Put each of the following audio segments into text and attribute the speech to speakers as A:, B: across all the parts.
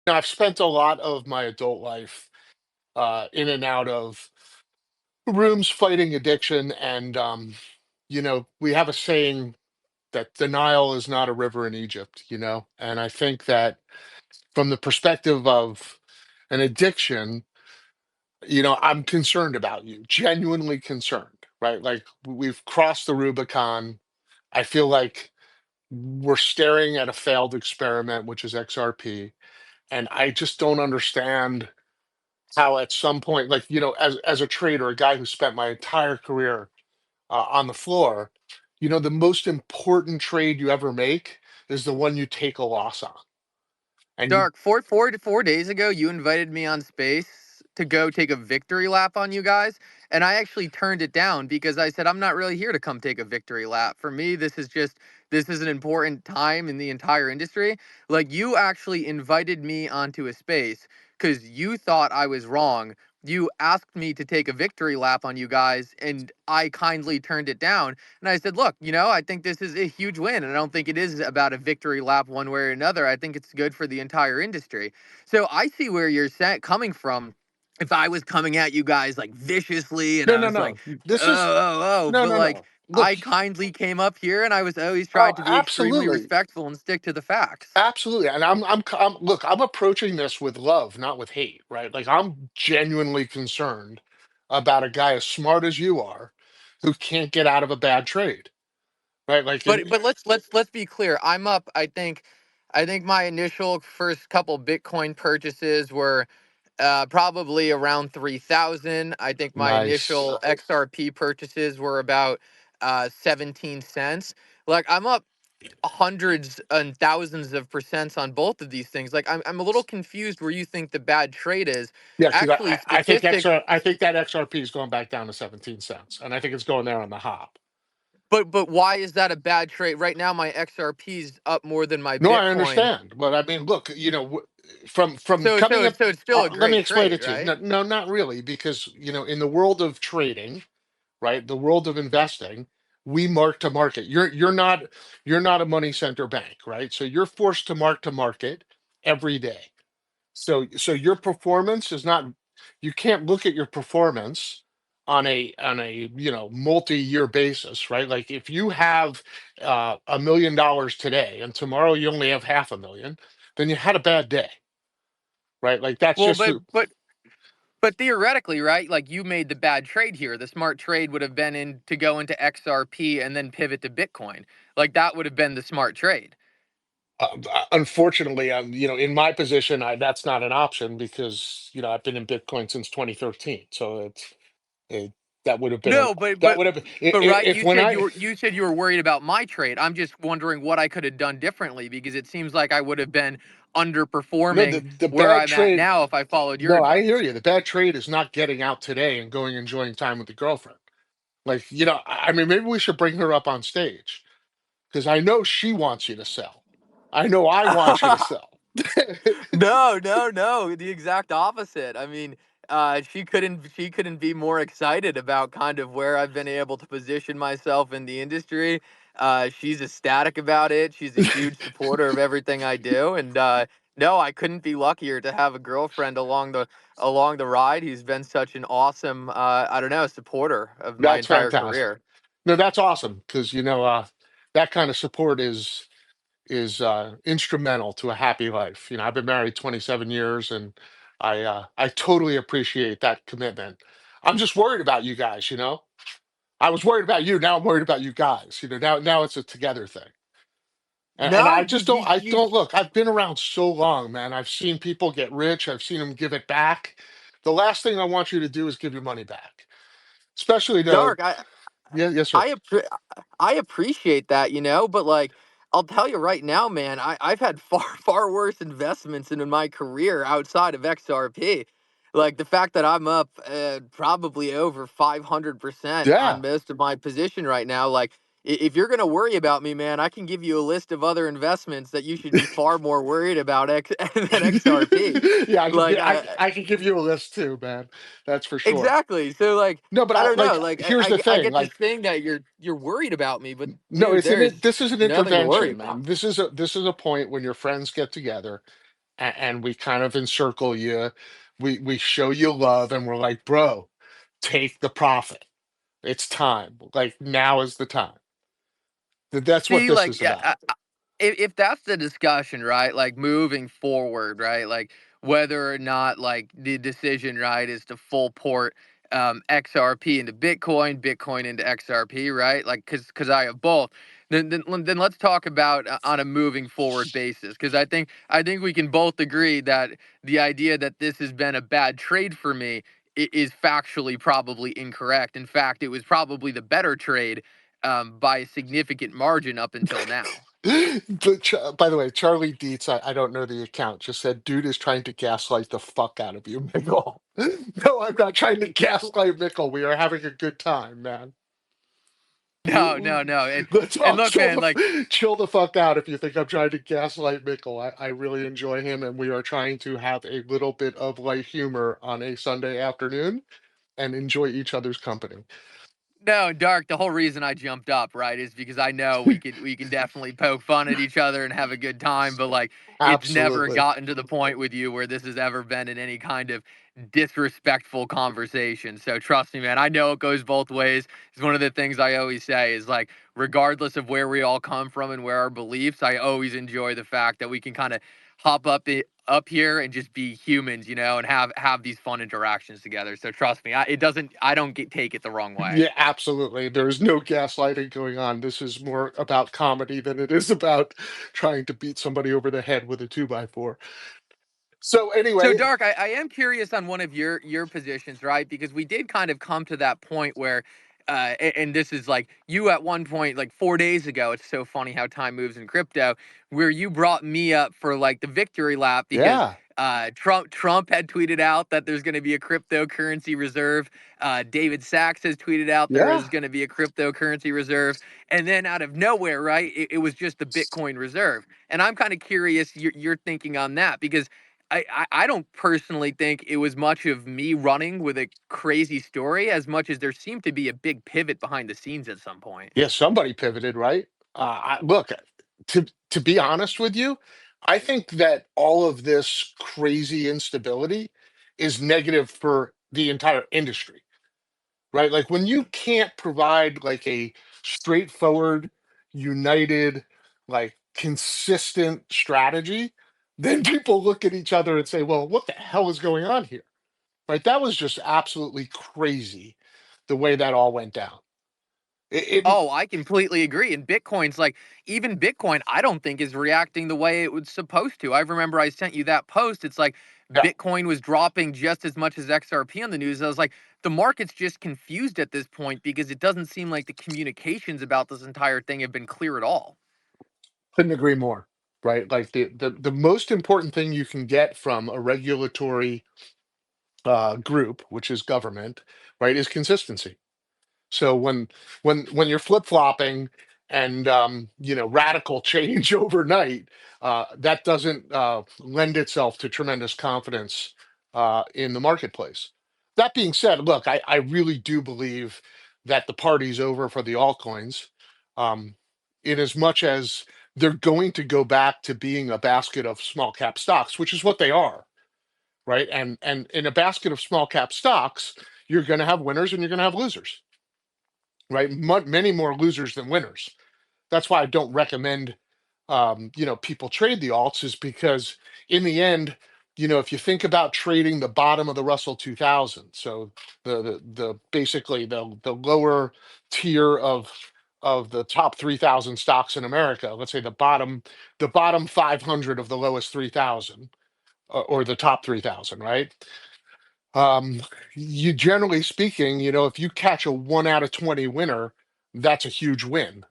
A: Now, I've spent a lot of my adult life in and out of rooms fighting addiction, and we have a saying that denial is not a river in Egypt. And I think that from the perspective of an addiction, I'm concerned about you, genuinely concerned, right? Like we've crossed the Rubicon. I feel like we're staring at a failed experiment, which is XRP, and I just don't understand how at some point, like, as a trader, a guy who spent my entire career on the floor, the most important trade you ever make is the one you take a loss on. And you
B: Dark, 4 days ago, you invited me on Space to go take a victory lap on you guys, and I actually turned it down because I said I'm not really here to come take a victory lap. For me, this is an important time in the entire industry. Like you actually invited me onto a space because you thought I was wrong. You asked me to take a victory lap on you guys, and I kindly turned it down. And I said, look, I think this is a huge win. And I don't think it is about a victory lap one way or another. I think it's good for the entire industry. So I see where you're coming from. If I was coming at you guys like viciously and
A: No,
B: I
A: no,
B: was like,
A: no. This is
B: but
A: no,
B: like
A: no. Look,
B: I kindly came up here and I was always
A: oh,
B: tried to be extremely
A: absolutely.
B: respectful and stick to the facts.
A: Absolutely. And look, I'm approaching this with love, not with hate, right? Like I'm genuinely concerned about a guy as smart as you are who can't get out of a bad trade, right? Like,
B: But let's be clear. I'm up. I think my initial first couple Bitcoin purchases were probably around 3,000. I think my
A: nice.
B: initial XRP purchases were about 17 cents. Like I'm up hundreds and thousands of percents on both of these things. Like I'm a little confused where you think the bad trade is.
A: Yeah, because
B: Actually,
A: I think
B: statistic.
A: I think that XRP is going back down to 17 cents, and I think it's going there on the hop.
B: But why is that a bad trade? Right now, my XRP's up more than my
A: No, I
B: Bitcoin.
A: understand, but I mean, look, from
B: So
A: coming
B: so
A: up,
B: so it's still a
A: let me
B: great
A: explain
B: trade,
A: it to you.
B: right?
A: No, no, not really, because in the world of trading, right, the world of investing, we mark to market. You're not a money center bank, right? So you're forced to market every day. So your performance is not, you can't look at your performance on a multi-year basis, right? Like if you have $1 million today and tomorrow you only have half a million, then you had a bad day, right? Like that's
B: Well,
A: just
B: but
A: the
B: but but theoretically, right? Like you made the bad trade here. The smart trade would have been in to go into XRP and then pivot to Bitcoin. Like that would have been the smart trade.
A: unfortunately, in my position, that's not an option because I've been in Bitcoin since 2013. So it, that would have been
B: No, but
A: that
B: but
A: would have
B: but right,
A: if when I
B: you said you were worried about my trade. I'm just wondering what I could have done differently because it seems like I would have been
A: no,
B: underperforming
A: the
B: where
A: bad
B: I'm at
A: trade.
B: now if I followed your
A: No, I hear
B: advice.
A: you. The bad trade is not getting out today and going enjoying time with the girlfriend. Like, I mean, maybe we should bring her up on stage because I know she wants you to sell. I know I want you to sell.
B: No, no, no. The exact opposite. I mean, she couldn't be more excited about kind of where I've been able to position myself in the industry. She's ecstatic about it. She's a huge supporter of everything I do, and no, I couldn't be luckier to have a girlfriend along the ride. He's been such an awesome, I don't know, supporter of my
A: That's
B: entire
A: fantastic.
B: career.
A: No, that's awesome because that kind of support is instrumental to a happy life. I've been married 27 years, and I totally appreciate that commitment. I'm just worried about you guys. I was worried about you. Now I'm worried about you guys. Now it's a together thing. And
B: No,
A: I just don't. I don't look. I've been around so long, man. I've seen people get rich. I've seen them give it back. The last thing I want you to do is give your money back, especially the.
B: Dark. I
A: Yeah, yes, sir.
B: I appre I appreciate that, but, like, I'll tell you right now, man, I've had far, far worse investments in my career outside of XRP. Like, the fact that I'm up, probably over 500% on
A: Yeah,
B: most of my position right now, like, if you're gonna worry about me, man, I can give you a list of other investments that you should be far more worried about than XRP.
A: yeah.
B: Like,
A: I can give you a list too, man. That's for sure.
B: exactly. So like
A: No, but
B: I don't
A: like,
B: know. Like
A: here's the
B: I
A: thing.
B: get this
A: Like,
B: thing that you're worried about me, but
A: no,
B: dude,
A: it's
B: there's
A: this is an
B: nothing to worry
A: intervention,
B: about.
A: man. This is a point when your friends get together and we kind of encircle you. We show you love, and we're like, bro, take the profit. It's time. Like now is the time. That's what
B: See,
A: this
B: like,
A: is
B: yeah,
A: about.
B: if that's the discussion, right? Like moving forward, right? Like whether or not like the decision, right, is to full port XRP into Bitcoin, Bitcoin into XRP, right? Like because I have both. Then let's talk about on a moving forward basis because I think we can both agree that the idea that this has been a bad trade for me is factually probably incorrect. In fact, it was probably the better trade by a significant margin up until now.
A: By the way, Charlie Dietz, I don't know the account, just said, dude is trying to gaslight the fuck out of you, Mickle. No, I'm not trying to gaslight Mickle. We are having a good time, man.
B: No, no, no.
A: Let's
B: And
A: all
B: look, man, like
A: chill the fuck out if you think I'm trying to gaslight Mickle. I really enjoy him, and we are trying to have a little bit of light humor on a Sunday afternoon and enjoy each other's company.
B: no, Dark, the whole reason I jumped up, right, is because I know we can definitely poke fun at each other and have a good time, but like it's never
A: Absolutely.
B: gotten to the point with you where this has ever been in any kind of disrespectful conversation. So trust me, man, I know it goes both ways. It's one of the things I always say is like regardless of where we all come from and where our beliefs, I always enjoy the fact that we can kind of hop up here and just be humans, and have these fun interactions together. So trust me, I don't take it the wrong way.
A: Yeah, absolutely. There's no gaslighting going on. This is more about comedy than it is about trying to beat somebody over the head with a two by four. So
B: So,
A: anyway,
B: Dark, I am curious on one of your positions, right? Because we did kind of come to that point where, and this is like you at one point, like 4 days ago. It's so funny how time moves in crypto, where you brought me up for like the victory lap because
A: yeah,
B: Trump had tweeted out that there's going to be a cryptocurrency reserve. David Sachs has tweeted out there
A: yeah.
B: is going to be a cryptocurrency reserve, and then out of nowhere, right, it was just the Bitcoin reserve. And I'm kind of curious your thinking on that because I don't personally think it was much of me running with a crazy story as much as there seemed to be a big pivot behind the scenes at some point.
A: Yeah, somebody pivoted, right? Look, to be honest with you, I think that all of this crazy instability is negative for the entire industry, right? Like when you can't provide like a straightforward, united, like consistent strategy, then people look at each other and say, well, what the hell is going on here? Right? That was just absolutely crazy the way that all went down. It
B: Oh, I completely agree. And Bitcoin's like, even Bitcoin, I don't think is reacting the way it was supposed to. I remember I sent you that post. It's like
A: yeah,
B: Bitcoin was dropping just as much as XRP on the news. I was like, the market's just confused at this point because it doesn't seem like the communications about this entire thing have been clear at all.
A: couldn't agree more. Right? Like the most important thing you can get from a regulatory group, which is government, right, is consistency. So when you're flip flopping and radical change overnight, that doesn't lend itself to tremendous confidence in the marketplace. That being said, look, I really do believe that the party's over for the altcoins, um, in as much as they're going to go back to being a basket of small cap stocks, which is what they are, right? And in a basket of small cap stocks, you're going to have winners and you're going to have losers, right? Many more losers than winners. That's why I don't recommend people trade the alts, is because in the end, if you think about trading the bottom of the Russell 2000, so the basically the lower tier of the top 3,000 stocks in America, let's say the bottom 500 of the lowest 3,000, or the top 3,000, right? um you, generally speaking, if you catch a 1 out of 20 winner, that's a huge win,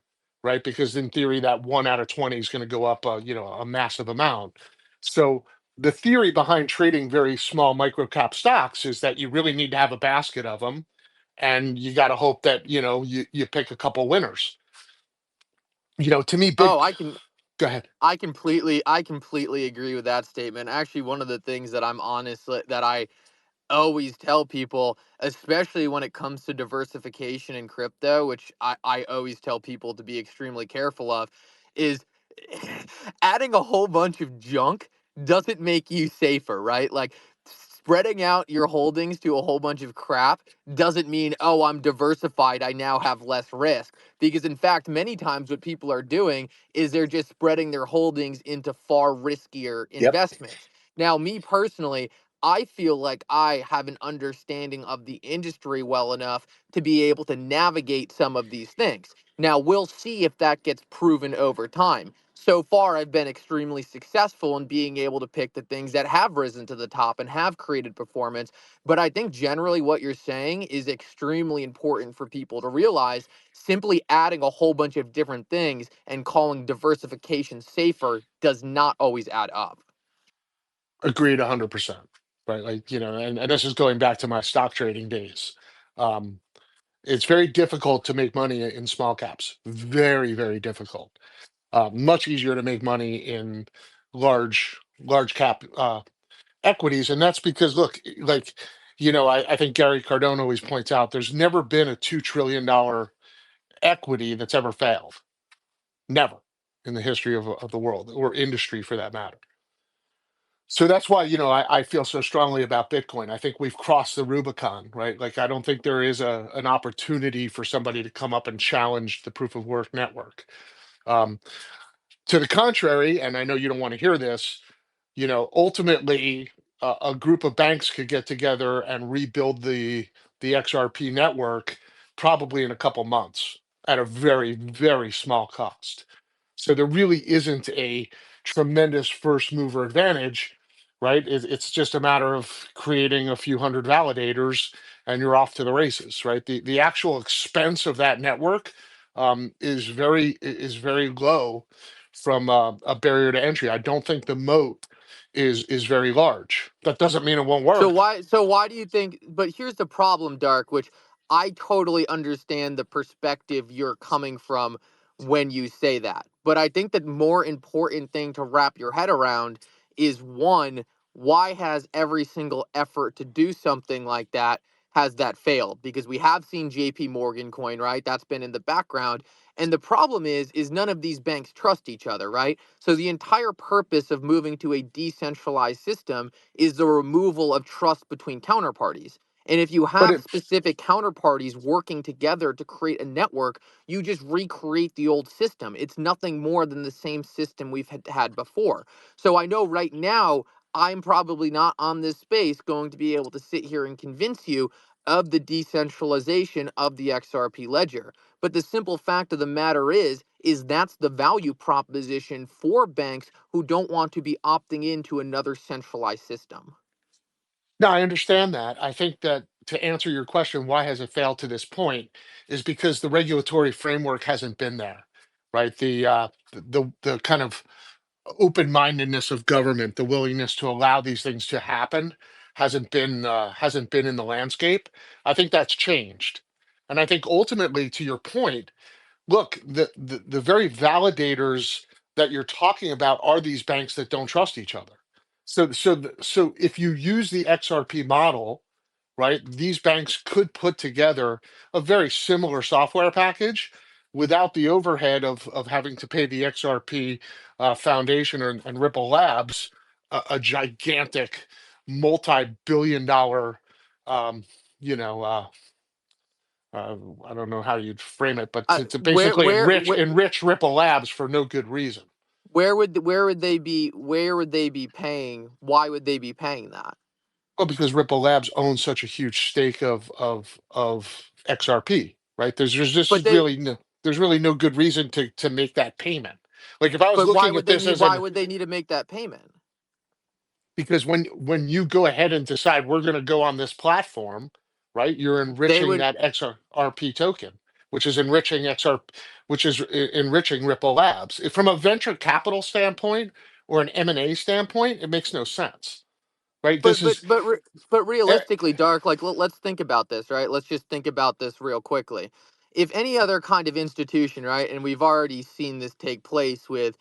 A: right? Because in theory that 1 out of 20 is going to go up a massive amount. So the theory behind trading very small micro cap stocks is that you really need to have a basket of them, and you got to hope that you pick a couple winners. To me,
B: Oh,
A: big. Go ahead.
B: I completely agree with that statement. Actually, one of the things that I'm honest that I always tell people, especially when it comes to diversification in crypto, which I always tell people to be extremely careful of, is adding a whole bunch of junk doesn't make you safer, right? Like spreading out your holdings to a whole bunch of crap doesn't mean, oh, I'm diversified, I now have less risk. Because in fact, many times what people are doing is they're just spreading their holdings into far riskier
C: Yep.
B: investments. Now, me personally, I feel like I have an understanding of the industry well enough to be able to navigate some of these things. Now, we'll see if that gets proven over time. So far, I've been extremely successful in being able to pick the things that have risen to the top and have created performance. But I think generally what you're saying is extremely important for people to realize. Simply adding a whole bunch of different things and calling diversification safer does not always add up.
A: Agreed 100%. Right. Like, and this is going back to my stock trading days. Um, it's very difficult to make money in small caps. Very, very difficult. Much easier to make money in large cap equities. And that's because, look, like, I think Gary Cardone always points out there's never been a $2 trillion equity that's ever failed. Never in the history of the world or industry for that matter. So that's why, I feel so strongly about Bitcoin. I think we've crossed the Rubicon, right? Like, I don't think there is an opportunity for somebody to come up and challenge the proof of work network. Um, to the contrary, and I know you don't want to hear this, ultimately a group of banks could get together and rebuild the XRP network probably in a couple months at a very, very small cost. So there really isn't a tremendous first mover advantage, right? It's just a matter of creating a few hundred validators and you're off to the races, right? The actual expense of that network is very low from a barrier to entry. I don't think the moat is very large. That doesn't mean it won't work.
B: So why do you think, but here's the problem, Dark, which I totally understand the perspective you're coming from when you say that. But I think that more important thing to wrap your head around is one, why has every single effort to do something like that has that failed? Because we have seen JP Morgan coin, right? That's been in the background. And the problem is none of these banks trust each other, right? So the entire purpose of moving to a decentralized system is the removal of trust between counterparties. And if you
A: But
B: have
A: it
B: specific counterparties working together to create a network, you just recreate the old system. It's nothing more than the same system we've had before. So I know right now, I'm probably not on this space going to be able to sit here and convince you of the decentralization of the XRP ledger. But the simple fact of the matter is that's the value proposition for banks who don't want to be opting into another centralized system.
A: No, I understand that. I think that to answer your question, why has it failed to this point, is because the regulatory framework hasn't been there, right? The kind of open-mindedness of government, the willingness to allow these things to happen, hasn't been in the landscape. I think that's changed, and I think ultimately, to your point, look, the very validators that you're talking about are these banks that don't trust each other. So if you use the XRP model, right, these banks could put together a very similar software package without the overhead of having to pay the XRP Foundation and Ripple Labs a gigantic multi-billion-dollar um, you know I don't know how you'd frame it, but to
B: Where
A: basically
B: where
A: enrich Ripple Labs for no good reason.
B: where would they be paying? Why would they be paying that?
A: Well, because Ripple Labs owns such a huge stake of XRP, right?
B: But they
A: There's really no good reason to make that payment. Like if I was
B: but
A: looking at this as
B: why
A: an
B: would they need to make that payment?
A: because when you go ahead and decide we're going to go on this platform, right? You're
B: They
A: enriching
B: would
A: that XRP token, which is enriching which is enriching Ripple Labs. From a venture capital standpoint or an M&A standpoint, it makes no sense, right?
B: But
A: This
B: but
A: is
B: but re- but
A: eh,
B: realistically, Dark, like let's think about this, right? Let's just think about this real quickly. If any other kind of institution, right, and we've already seen this take place with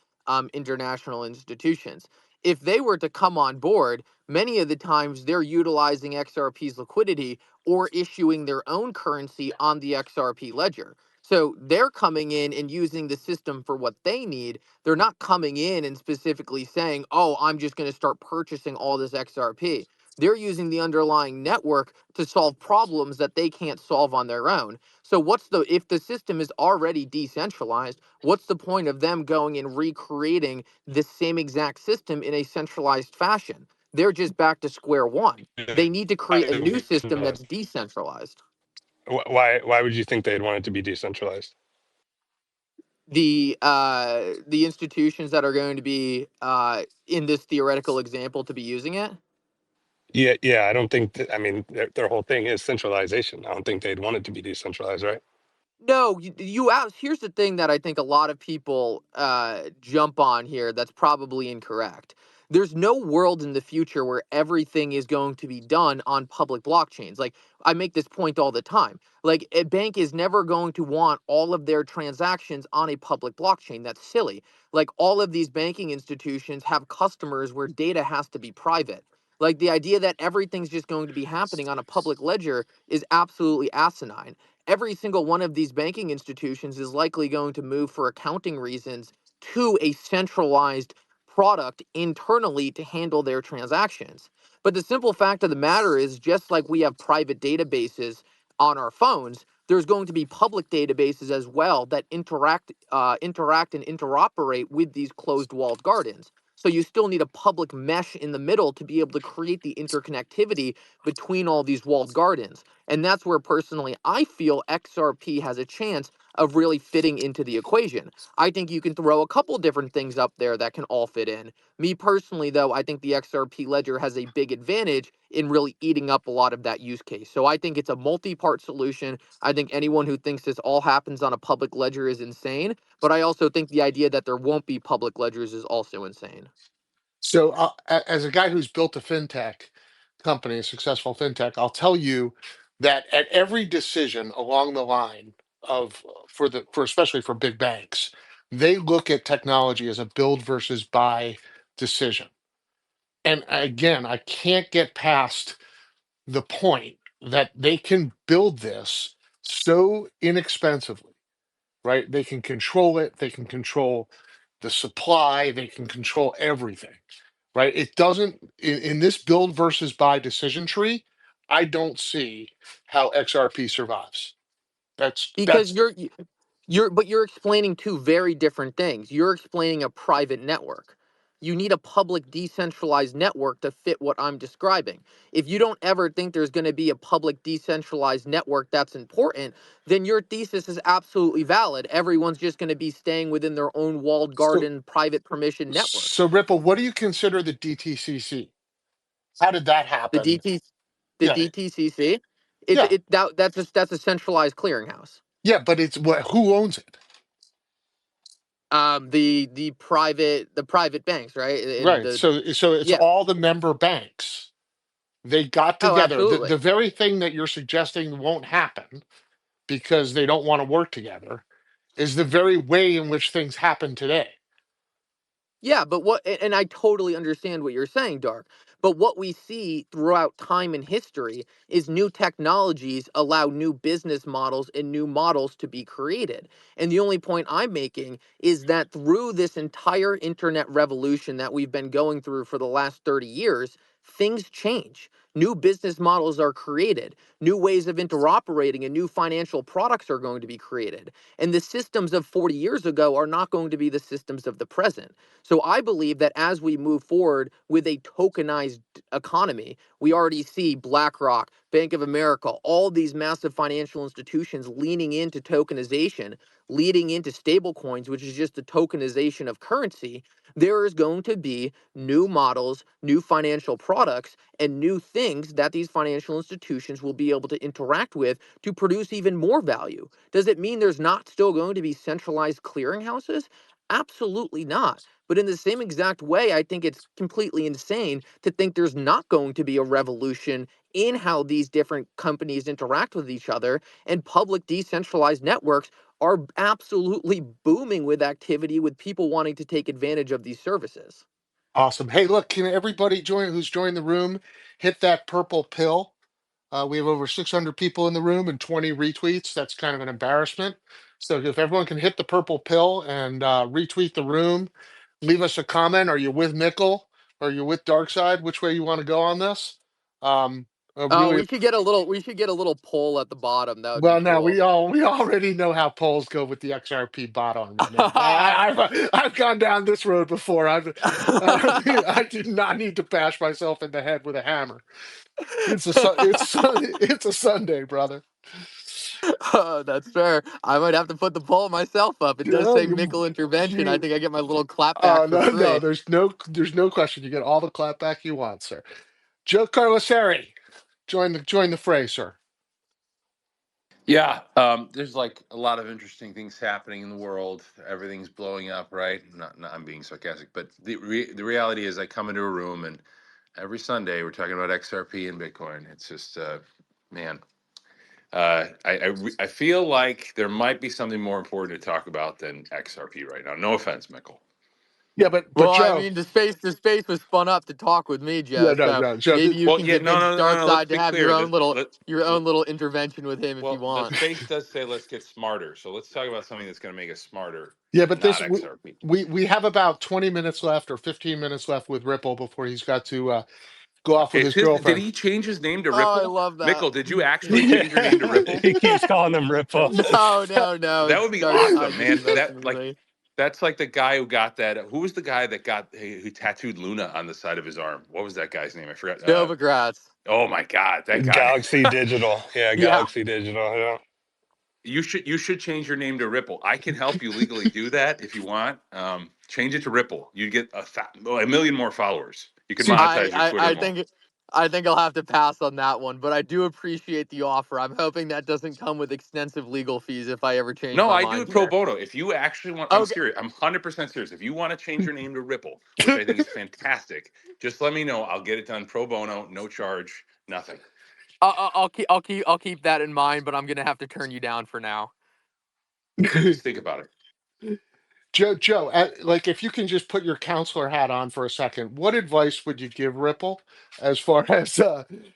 B: international institutions, if they were to come on board, many of the times they're utilizing XRP's liquidity or issuing their own currency on the XRP ledger. So they're coming in and using the system for what they need. They're not coming in and specifically saying, oh, I'm just going to start purchasing all this XRP. They're using the underlying network to solve problems that they can't solve on their own. So if the system is already decentralized, what's the point of them going and recreating the same exact system in a centralized fashion? They're just back to square one. They need to create a new system that's decentralized.
C: Why would you think they'd want it to be decentralized?
B: The institutions that are going to be in this theoretical example to be using it.
C: Yeah. I don't think I mean, their whole thing is centralization. I don't think they'd want it to be decentralized, right?
B: No, you asked. Here's the thing that I think a lot of people jump on here that's probably incorrect. There's no world in the future where everything is going to be done on public blockchains. Like, I make this point all the time. Like, a bank is never going to want all of their transactions on a public blockchain. That's silly. Like, all of these banking institutions have customers where data has to be private. Like, the idea that everything's just going to be happening on a public ledger is absolutely asinine. Every single one of these banking institutions is likely going to move for accounting reasons to a centralized product internally to handle their transactions. But the simple fact of the matter is, just like we have private databases on our phones, there's going to be public databases as well that interact and interoperate with these closed walled gardens. So you still need a public mesh in the middle to be able to create the interconnectivity between all these walled gardens. And that's where personally I feel XRP has a chance of really fitting into the equation. I think you can throw a couple different things up there that can all fit in. Me personally, though, I think the XRP ledger has a big advantage in really eating up a lot of that use case. So I think it's a multi part solution. I think anyone who thinks this all happens on a public ledger is insane. But I also think the idea that there won't be public ledgers is also insane.
A: So, as a guy who's built a fintech company, a successful fintech, I'll tell you that at every decision along the line of for especially for big banks, they look at technology as a build versus buy decision. And again, I can't get past the point that they can build this so inexpensively, right? They can control it, they can control the supply, they can control everything, right? It doesn't in this build versus buy decision tree. I don't see how XRP survives. That's
B: Because
A: that's
B: you're explaining two very different things. You're explaining a private network. You need a public decentralized network to fit what I'm describing. If you don't ever think there's going to be a public decentralized network that's important, then your thesis is absolutely valid. Everyone's just going to be staying within their own walled
A: so.
B: garden private permission
A: So
B: networks.
A: Ripple, what do you consider the DTCC? How did that
B: The
A: happen?
B: DT the
A: Yeah,
B: DTCC,
A: yeah,
B: that's a centralized clearinghouse.
A: yeah. But it's what? Who owns it?
B: The private banks, right? And
A: Right.
B: the
A: So it's
B: Yeah.
A: all the member banks. They got
B: Oh,
A: together. The
B: absolutely.
A: very thing that you're suggesting won't happen because they don't want to work together is the very way in which things happen today.
B: Yeah, but and I totally understand what you're saying, Dark. But what we see throughout time and history is new technologies allow new business models and new models to be created. And the only point I'm making is that through this entire internet revolution that we've been going through for the last 30 years, things change. New business models are created, new ways of interoperating, and new financial products are going to be created. And the systems of 40 years ago are not going to be the systems of the present. So I believe that as we move forward with a tokenized economy, we already see BlackRock, Bank of America, all these massive financial institutions leaning into tokenization, leading into stablecoins, which is just the tokenization of currency. There is going to be new models, new financial products, and new things that these financial institutions will be able to interact with to produce even more value. Does it mean there's not still going to be centralized clearinghouses? Absolutely not. But in the same exact way, I think it's completely insane to think there's not going to be a revolution in how these different companies interact with each other. And public decentralized networks are absolutely booming with activity with people wanting to take advantage of these services.
A: Awesome. Hey, look, can everybody join who's joined the room hit that purple pill? We have over 600 people in the room and 20 retweets. That's kind of an embarrassment. So if everyone can hit the purple pill and retweet the room, leave us a comment. Are you with Mickle? Are you with Darkside? Which way you want to go on this?
B: Oh,
A: Really,
B: we should get a little. We should get a little poll at the bottom. That would be
A: well, now
B: cool.
A: we already know how polls go with the XRP bot army, man. I've gone down this road before. I did not need to bash myself in the head with a hammer. It's a Sunday, brother.
B: Oh, that's fair. I might have to put the poll myself up. It does
A: Yeah,
B: say Mickle intervention. I
A: you
B: think I get my little clap back
A: oh
B: for
A: no,
B: free.
A: there's no question. You get all the clapback you want, sir. Joe Carloseri, join the fray, sir.
D: Yeah, there's like a lot of interesting things happening in the world. Everything's blowing up, right? I'm being sarcastic, but the reality is, I come into a room and every Sunday we're talking about XRP and Bitcoin. It's just, man, I feel like there might be something more important to talk about than XRP right now. No offense, Mickle.
A: Yeah, but
B: Well, I
A: Joe,
B: mean, the space was spun up to talk with me,
A: yeah,
B: Joe.
A: no,
B: So
A: no, Joe.
B: maybe you
D: Well,
B: can
D: yeah, no,
B: convince
D: no, no, no. Let's
B: Darkseid to
D: be
B: have
D: clear.
B: your
D: Let
B: own little intervention with him if you
D: well, the
B: want.
D: space does say let's get smarter. So let's talk about something that's going to make us smarter,
A: Yeah, but
D: not
A: this
D: XRP.
A: we have about 20 minutes left or 15 minutes left with Ripple before he's got to go off with
D: Is
A: his
D: his? Did
A: girlfriend.
D: he change his name to
B: Oh, I
D: Ripple?
B: love that.
D: Mickle, did you actually
A: Yeah.
D: change your name to Ripple?
C: He keeps calling them Ripple.
B: No, no, no.
D: That
B: It's
D: would be
B: Darkseid
D: awesome,
B: just
D: man.
B: messing with me.
D: That's like the guy who got that. Who was the guy that got who tattooed Luna on the side of his arm? What was that guy's name? I forgot.
B: Novogratz.
D: Oh my God, that guy.
C: Galaxy Digital. Yeah,
B: Yeah.
C: Galaxy Digital. Yeah.
D: You should change your name to Ripple. I can help you legally do that if you want. Change it to Ripple. You get a million more followers. You can
A: See,
D: monetize your Twitter
B: I
D: more.
B: think I'll have to pass on that one, but I do appreciate the offer. I'm hoping that doesn't come with extensive legal fees if I ever change
D: No,
B: my
D: I do
B: mind
D: it pro
B: here.
D: bono. If you actually want, I'm
B: Okay,
D: serious. I'm 100% serious. If you want to change your name to Ripple, which I think is fantastic, just let me know. I'll get it done pro bono, no charge, nothing.
B: I'll keep that in mind, but I'm gonna have to turn you down for now.
D: Just think about it.
A: Joe, like if you can just put your counselor hat on for a second, what advice would you give Ripple as far as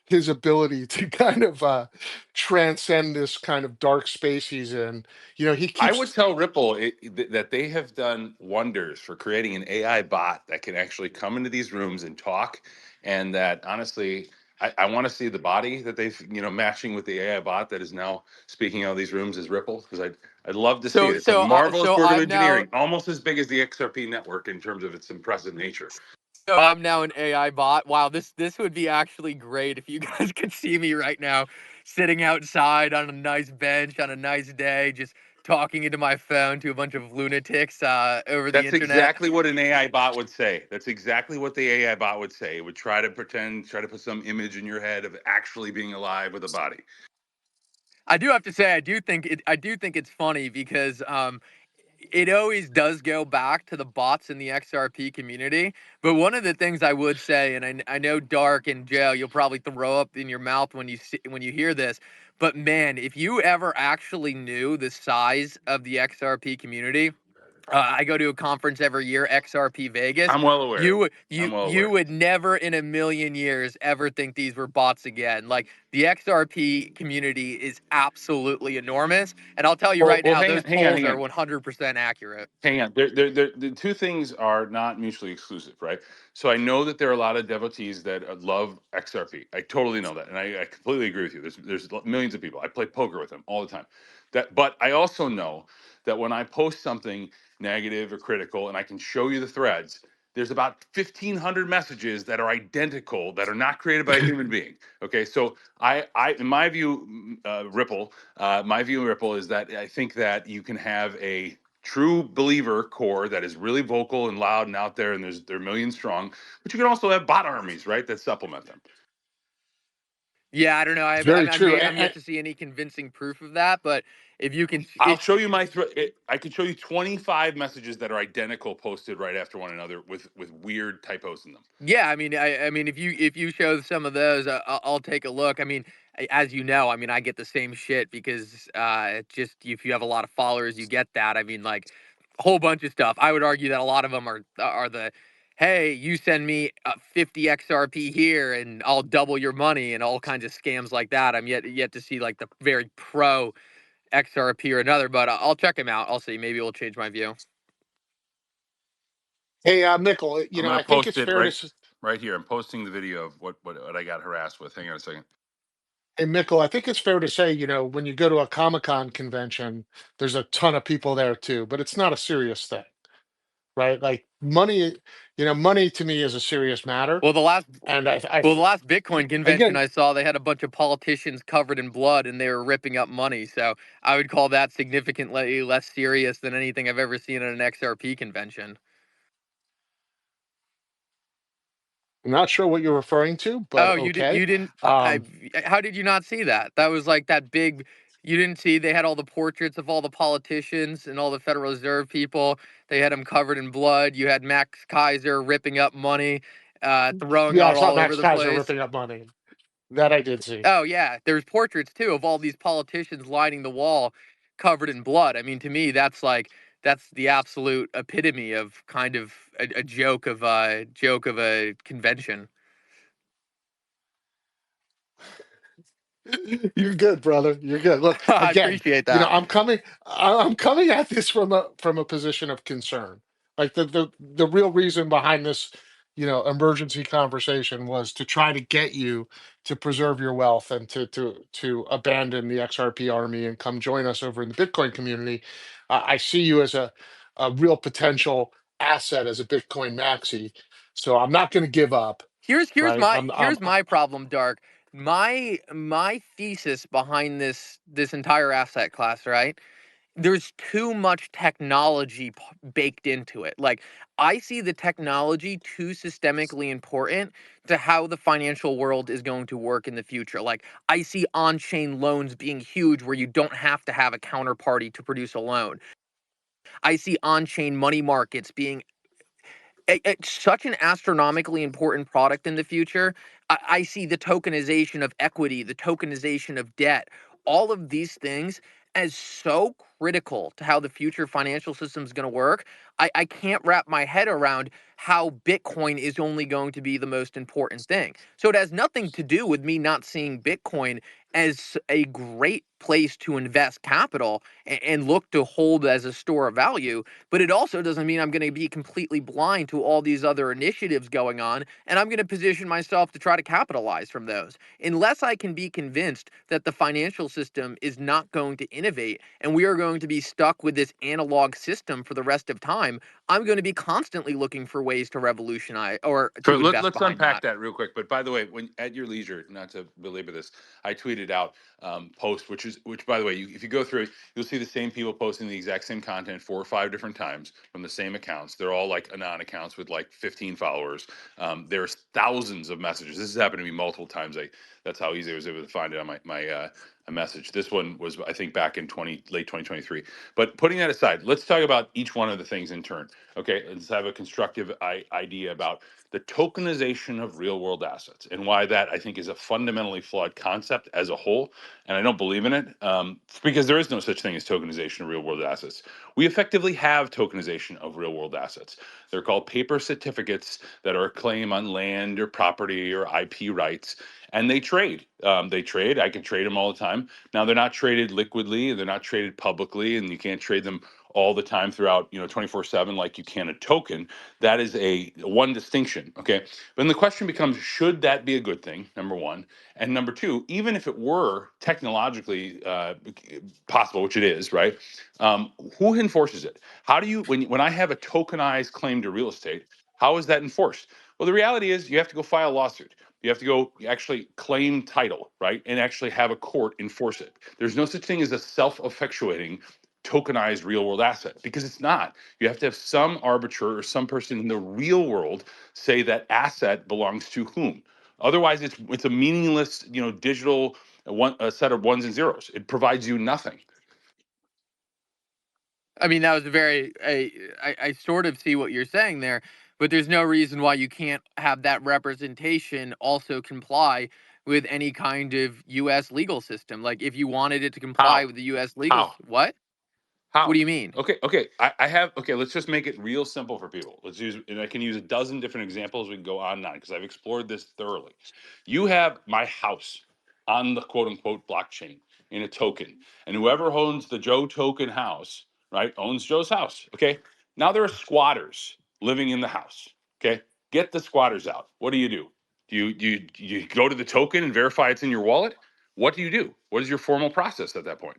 A: his ability to kind of transcend this kind of dark space he's in? You know, he
D: I would
A: keeps.
D: tell Ripple that they have done wonders for creating an AI bot that can actually come into these rooms and talk, and that honestly, I want to see the body that they've matching with the AI bot that is now speaking out of these rooms as Ripple, because I'd love to see it.
B: So
D: It's a
B: so
D: marvelous
B: so
D: work of
B: I'm now
D: engineering, almost as big as the XRP network in terms of its impressive nature.
B: so I'm now an AI bot. Wow, this would be actually great if you guys could see me right now, sitting outside on a nice bench on a nice day, just talking into my phone to a bunch of lunatics over the
D: That's
B: internet.
D: exactly what an AI bot would say. That's exactly what the AI bot would say. It would try to put some image in your head of actually being alive with a body.
B: I do have to say, I do think it's funny because it always does go back to the bots in the XRP community. But one of the things I would say, and I know Dark and Joe, you'll probably throw up in your mouth when you hear this, but man, if you ever actually knew the size of the XRP community, I go to a conference every year, XRP Vegas.
D: I'm well aware. I'm well
B: You
D: aware.
B: would never in a million years ever think these were bots again. Like the XRP community is absolutely enormous, and I'll tell you right
D: Well,
B: now, those polls
D: hang
B: are
D: on.
B: 100% accurate.
D: Hang on. The two things are not mutually exclusive, right? So I know that there are a lot of devotees that love XRP. I totally know that, and I completely agree with you. There's millions of people. I play poker with them all the time. But I also know that when I post something negative or critical, and I can show you the threads, there's about 1,500 messages that are identical that are not created by a human being. Okay, so in my view, Ripple, my view of Ripple is that I think that you can have a true believer core that is really vocal and loud and out there, and they're millions strong. But you can also have bot armies, right, that supplement them.
B: Yeah, I don't know.
A: It's very true.
B: I'm yet to see any convincing proof of that, but if you can,
D: I'll show you I can show you 25 messages that are identical, posted right after one another with weird typos in them.
B: yeah, I mean, if you show some of those, I'll take a look. I mean, as you know, I mean, I get the same shit because just if you have a lot of followers, you get that. I mean, like a whole bunch of stuff. I would argue that a lot of them are the hey, you send me 50 XRP here and I'll double your money and all kinds of scams like that. I'm yet to see like the very pro XRP or another, but I'll check him out. I'll see. Maybe it'll change my view.
A: Hey, Mickle,
D: I'm
A: I
D: gonna
A: think
D: post
A: it's
D: it
A: fair to
D: right here. I'm posting the video of what I got harassed with. Hang on a second.
A: Hey, Mickle, I think it's fair to say, when you go to a Comic-Con convention, there's a ton of people there too, but it's not a serious thing, right? Like money, money to me is a serious matter.
B: Well, the last
A: And
B: well, the last Bitcoin convention
A: again,
B: I saw, they had a bunch of politicians covered in blood and they were ripping up money. So I would call that significantly less serious than anything I've ever seen at an XRP convention.
A: I'm not sure what you're referring to, but
B: Oh,
A: okay.
B: you didn't
A: Um,
B: how did you not see that? That was like that big you didn't see they had all the portraits of all the politicians and all the Federal Reserve people. They had them covered in blood. You had Max Kaiser ripping up money, throwing
A: yeah, I
B: out
A: saw
B: all over
A: Max
B: the
A: Kaiser
B: place.
A: ripping up money. That I did see.
B: Oh yeah, there's portraits too of all these politicians lining the wall covered in blood. I mean, to me that's the absolute epitome of kind of a joke of a convention.
A: You're good, brother. You're good. Look,
B: I
A: again,
B: appreciate that.
A: I'm coming at this from a position of concern. Like the real reason behind this, emergency conversation was to try to get you to preserve your wealth and to abandon the XRP army and come join us over in the Bitcoin community. I see you as a real potential asset as a Bitcoin maxi. So I'm not going to give up, right?
B: Here's my problem, Dark. My thesis behind this entire asset class, right? There's too much technology baked into it. Like I see the technology too systemically important to how the financial world is going to work in the future. Like I see on-chain loans being huge where you don't have to have a counterparty to produce a loan. I see on-chain money markets being it's such an astronomically important product in the future. I see the tokenization of equity, the tokenization of debt, all of these things as so critical to how the future financial system is going to work. I can't wrap my head around how Bitcoin is only going to be the most important thing. So it has nothing to do with me not seeing Bitcoin as a great place to invest capital and look to hold as a store of value, but it also doesn't mean I'm going to be completely blind to all these other initiatives going on, and I'm going to position myself to try to capitalize from those. Unless I can be convinced that the financial system is not going to innovate and we are going to be stuck with this analog system for the rest of time, I'm going to be constantly looking for ways to revolutionize or
D: So
B: to invest
D: let's
B: behind
D: unpack
B: that.
D: that real quick. But by the way, when at your leisure, not to belabor this, I tweeted out post, which by the way, if you go through it, you'll see the same people posting the exact same content 4 or 5 different times from the same accounts. They're all like anon accounts with like 15 followers. There's thousands of messages. This has happened to me multiple times. That's how easy I was able to find it on my a message. This one was I think back in late 2023. But putting that aside, let's talk about each one of the things in turn. Okay, let's have a constructive idea about the tokenization of real world assets and why that I think is a fundamentally flawed concept as a whole. And I don't believe in it because there is no such thing as tokenization of real world assets. We effectively have tokenization of real world assets. They're called paper certificates that are a claim on land or property or IP rights. And they trade. They trade. I can trade them all the time. Now they're not traded liquidly. They're not traded publicly, and you can't trade them all the time throughout 24/7 like you can a token. That is a one distinction. Okay, but then the question becomes, should that be a good thing, number one? And number two, even if it were technologically possible, which it is, right? Who enforces it? How do you when I have a tokenized claim to real estate, how is that enforced? Well, the reality is you have to go file a lawsuit. You have to go actually claim title, right? And actually have a court enforce it. There's no such thing as a self-effectuating tokenized real world asset because it's not. You have to have some arbiter or some person in the real world say that asset belongs to whom. Otherwise, it's a meaningless, digital a set of ones and zeros. It provides you nothing.
B: I mean, that was a very I sort of see what you're saying there, but there's no reason why you can't have that representation also comply with any kind of U.S. legal system. Like if you wanted it to comply
D: How?
B: with the U.S. legal,
D: How?
B: what?
D: How?
B: What do you mean?
D: Okay. I have. Okay, let's just make it real simple for people. Let's use, and I can use a dozen different examples. We can go on and on because I've explored this thoroughly. You have my house on the quote unquote blockchain in a token, and whoever owns the Joe token house, right, owns Joe's house. Okay. Now there are squatters living in the house. Okay. Get the squatters out. What do? Do you go to the token and verify it's in your wallet? What do you do? What is your formal process at that point?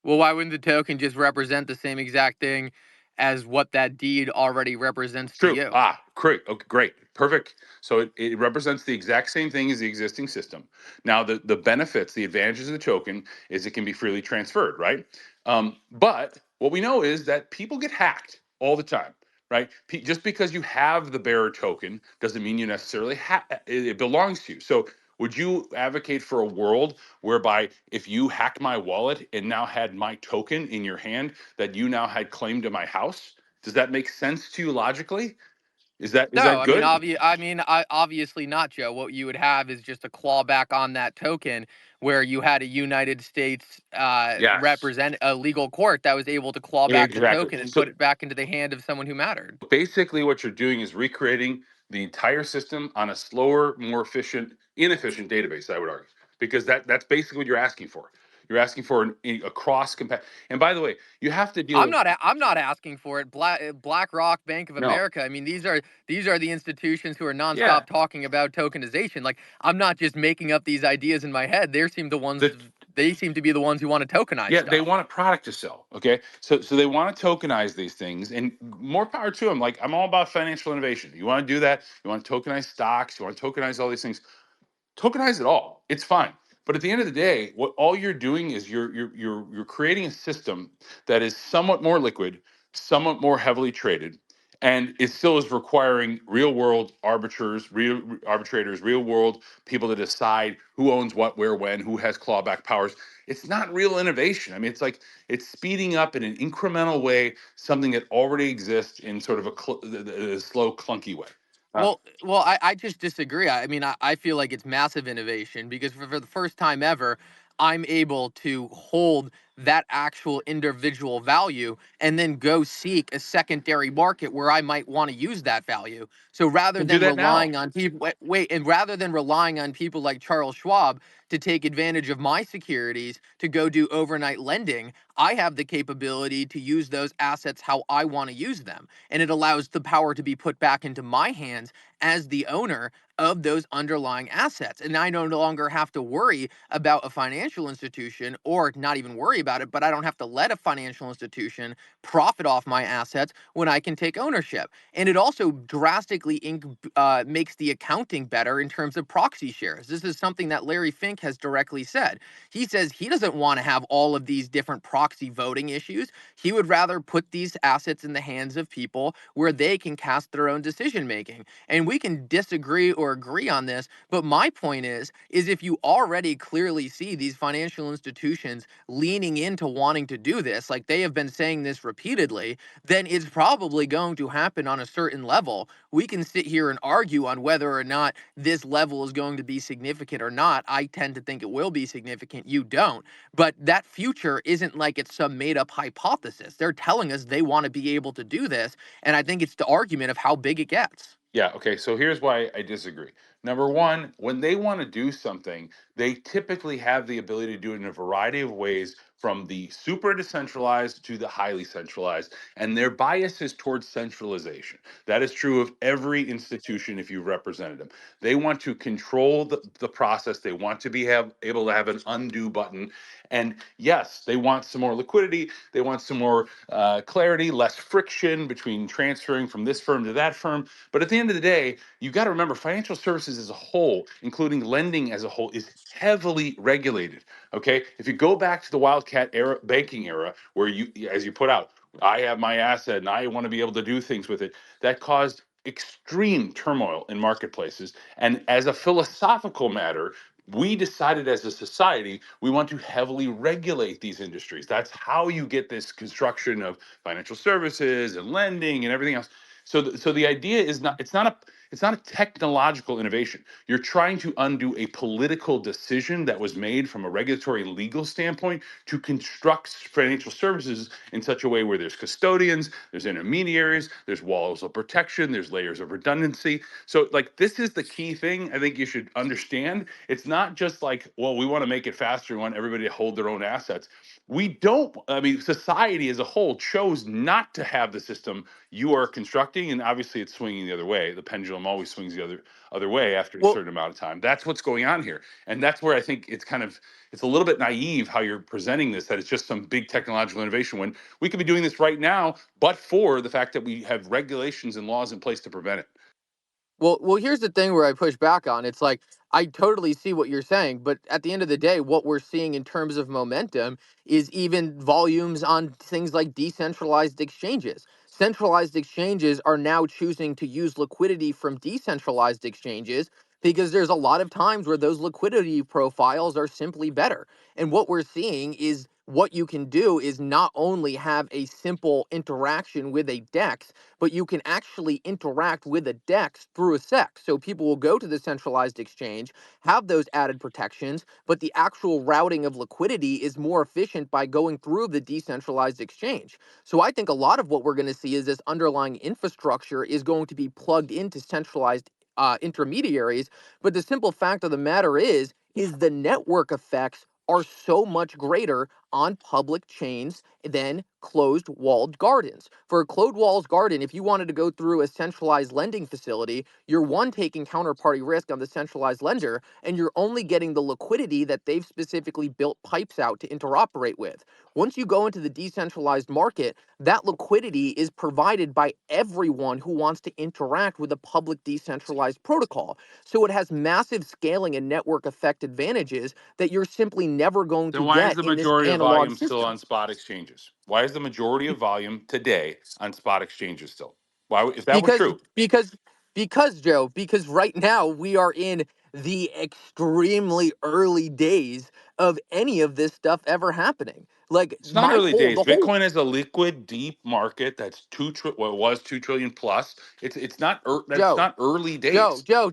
B: Well, why wouldn't the token just represent the same exact thing as what that deed already represents to
D: True.
B: you?
D: Ah, great. Okay, great. Perfect. So it represents the exact same thing as the existing system. Now, the benefits, the advantages of the token is it can be freely transferred, right? But what we know is that people get hacked all the time, right? Just because you have the bearer token doesn't mean you necessarily it belongs to you. So would you advocate for a world whereby if you hacked my wallet and now had my token in your hand, that you now had claim to my house? Does that make sense to you logically? Is
B: No,
D: that
B: I mean,
D: good?
B: obviously not, Joe. What you would have is just a clawback on that token, where you had a United States
D: Yes.
B: represent a legal court that was able to claw back the
D: Exactly.
B: token and
D: So
B: put it back into the hand of someone who mattered.
D: basically what you're doing is recreating the entire system on a slower, more inefficient database, I would argue. Because that's basically what you're asking for. You're asking for a cross compa. And by the way, you have to deal with
B: I'm not asking for it. BlackRock, Bank of
D: no.
B: America. I mean, these are the institutions who are
D: Yeah.
B: nonstop talking about tokenization. Like, I'm not just making up these ideas in my head.
D: The
B: They seem to be the ones who want to tokenize
D: Yeah, they
B: stuff.
D: want a product to sell. Okay, so they want to tokenize these things, and more power to them. Like I'm all about financial innovation. You want to do that? You want to tokenize stocks? You want to tokenize all these things? Tokenize it all. It's fine. But at the end of the day, what all you're doing is you're creating a system that is somewhat more liquid, somewhat more heavily traded, and it still is requiring real world arbitrators, real world people to decide who owns what, where, when, who has clawback powers. It's not real innovation. I mean, it's like it's speeding up in an incremental way something that already exists in sort of a slow, clunky way. Uh,
B: Well, I just disagree. I mean, I feel like it's massive innovation because for the first time ever, I'm able to hold that actual individual value and then go seek a secondary market where I might want to use that value. So rather
D: can do
B: than
D: that now.
B: relying on people, and rather than relying on people like Charles Schwab to take advantage of my securities to go do overnight lending, I have the capability to use those assets how I want to use them. And it allows the power to be put back into my hands as the owner of those underlying assets. And I no longer have to worry about a financial institution, or not even worry about it, but I don't have to let a financial institution profit off my assets when I can take ownership. And it also drastically makes the accounting better in terms of proxy shares. This is something that Larry Fink has directly said. He says he doesn't want to have all of these different proxy voting issues. He would rather put these assets in the hands of people where they can cast their own decision making. And we can disagree or agree on this, but my point is if you already clearly see these financial institutions leaning into wanting to do this, like they have been saying this repeatedly, then it's probably going to happen on a certain level. We can sit here and argue on whether or not this level is going to be significant or not. I tend to think it will be significant. You don't. But that future isn't like it's some made up hypothesis. They're telling us they want to be able to do this. And I think it's the argument of how big it gets.
D: Yeah, okay. So here's why I disagree. Number one, when they want to do something, they typically have the ability to do it in a variety of ways, from the super decentralized to the highly centralized. And their bias is towards centralization. That is true of every institution if you've represented them. They want to control the process. They want to able to have an undo button. And yes, they want some more liquidity. They want some more clarity, less friction between transferring from this firm to that firm. But at the end of the day, you got to remember financial services as a whole, including lending as a whole, is heavily regulated. Okay. If you go back to the Wildcat era, banking era, where as you put out, I have my asset and I want to be able to do things with it, that caused extreme turmoil in marketplaces. And as a philosophical matter, we decided as a society we want to heavily regulate these industries. That's how you get this construction of financial services and lending and everything else. So the idea is not, it's not a technological innovation. You're trying to undo a political decision that was made from a regulatory legal standpoint to construct financial services in such a way where there's custodians, there's intermediaries, there's walls of protection, there's layers of redundancy. So like this is the key thing I think you should understand. It's not just like, well, we want to make it faster, we want everybody to hold their own assets. We don't, I mean, society as a whole chose not to have the system you are constructing, and obviously it's swinging the other way. The pendulum always swings the other way after a
B: Well,
D: certain amount of time. That's what's going on here, and that's where I think it's kind of, it's a little bit naive how you're presenting this, that it's just some big technological innovation when we could be doing this right now, but for the fact that we have regulations and laws in place to prevent it.
B: well, here's the thing where I push back on. It's like I totally see what you're saying, but at the end of the day, what we're seeing in terms of momentum is even volumes on things like decentralized exchanges. Centralized exchanges are now choosing to use liquidity from decentralized exchanges because there's a lot of times where those liquidity profiles are simply better. And what we're seeing is what you can do is not only have a simple interaction with a DEX, but you can actually interact with a DEX through a SEC. So people will go to the centralized exchange, have those added protections, but the actual routing of liquidity is more efficient by going through the decentralized exchange. So I think a lot of what we're going to see is this underlying infrastructure is going to be plugged into centralized intermediaries. But the simple fact of the matter is the network effects are so much greater on public chains than closed walled gardens. For a closed walled garden, if you wanted to go through a centralized lending facility, you're one taking counterparty risk on the centralized lender, and you're only getting the liquidity that they've specifically built pipes out to interoperate with. Once you go into the decentralized market, that liquidity is provided by everyone who wants to interact with a public decentralized protocol. So it has massive scaling and network effect advantages that you're simply never going
D: Then
B: to
D: why is
B: get
D: the
B: in this
D: majority of
B: analog
D: volume still
B: system.
D: on spot exchanges? Why is the majority of volume today on spot exchanges still? Why, if that were
B: because
D: true?
B: because because Joe, because right now we are in the extremely early days of any of this stuff ever happening. Like
D: It's not
B: my
D: early
B: whole
D: days.
B: the whole
D: Bitcoin is a liquid, deep market that's well, it was 2 trillion plus. It's not that's
B: Joe,
D: not early
B: Joe,
D: days.
B: Joe,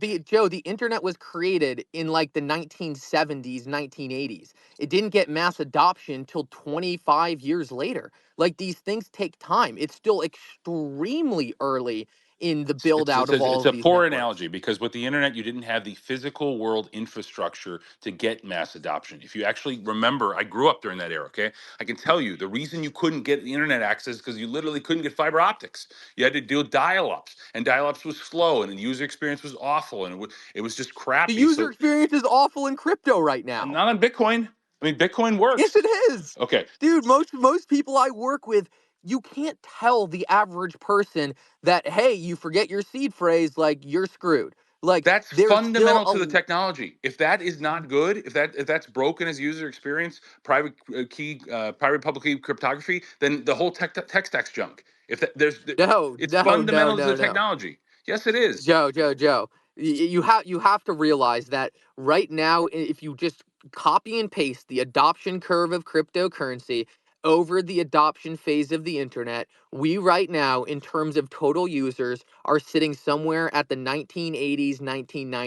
B: the internet was created in like the 1970s, 1980s. It didn't get mass adoption till 25 years later. Like these things take time. It's still extremely early in the build out of all
D: It's
B: of
D: a
B: these
D: poor
B: networks.
D: analogy because with the internet, you didn't have the physical world infrastructure to get mass adoption. If you actually remember, I grew up during that era. Okay, I can tell you the reason you couldn't get the internet access because you literally couldn't get fiber optics. You had to do dial-ups, and dial-ups was slow, and the user experience was awful, and it was just
B: The
D: crappy.
B: user
D: So
B: experience is awful in crypto right now.
D: not on Bitcoin. I mean, Bitcoin
B: Yes,
D: works.
B: it is.
D: Okay,
B: Dude, most people I work with, you can't tell the average person that, hey, you forget your seed phrase, like you're screwed. Like
D: that's
B: there's still
D: fundamental to the
B: a
D: technology. If that is not good, if that's broken as user experience, private public key cryptography, then the whole tech stack's junk. If that,
B: no,
D: it's
B: no, no,
D: fundamental to the
B: no, no.
D: technology. Yes, it is.
B: Joe. You have to realize that right now, if you just copy and paste the adoption curve of cryptocurrency over the adoption phase of the internet, we right now, in terms of total users, are sitting somewhere at the 1980s,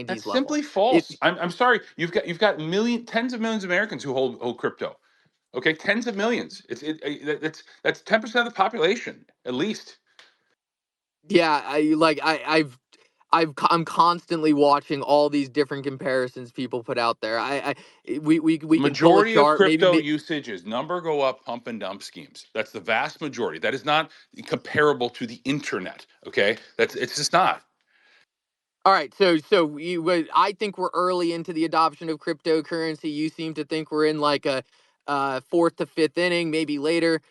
D: That's
B: 1990s level.
D: simply
B: It
D: false. I'm sorry. You've got tens of millions of Americans who hold crypto. Okay, tens of millions. That's 10% of the population at least.
B: Yeah, I'm constantly watching all these different comparisons people put out there. We can pull a
D: Majority of
B: chart,
D: crypto usage is number go up, pump and dump schemes. That's the vast majority. That is not comparable to the internet. Okay, it's just not.
B: All right, I think we're early into the adoption of cryptocurrency. You seem to think we're in like a fourth to fifth inning, maybe later.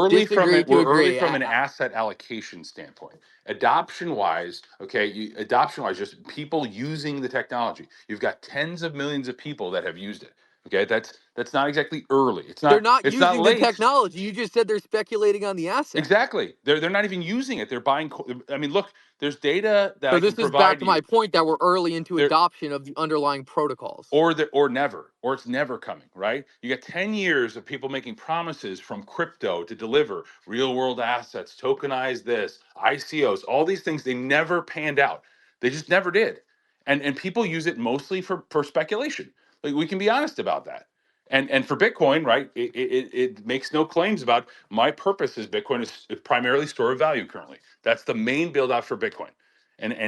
B: Disagree to
D: We're early
B: agree.
D: from an asset allocation standpoint. Adoption wise, okay, adoption wise, just people using the technology. You've got tens of millions of people that have used it. Okay, that's not exactly early.
B: They're not
D: It's not
B: using the
D: late.
B: technology. You just said they're speculating on the asset.
D: Exactly. They're not even using it. They're buying. I mean, look, there's data that
B: So
D: I can
B: this is back
D: provide
B: to my
D: you.
B: point that we're early into
D: There
B: adoption of the underlying protocols.
D: or never, or it's never coming, right? You got 10 years of people making promises from crypto to deliver real world assets, tokenize this, ICOs, all these things. They never panned out. They just never did. And people use it mostly for speculation. Like, we can be honest about that. And for Bitcoin, right, it makes no claims about my purpose is Bitcoin is primarily store of value currently. That's the main build out for Bitcoin.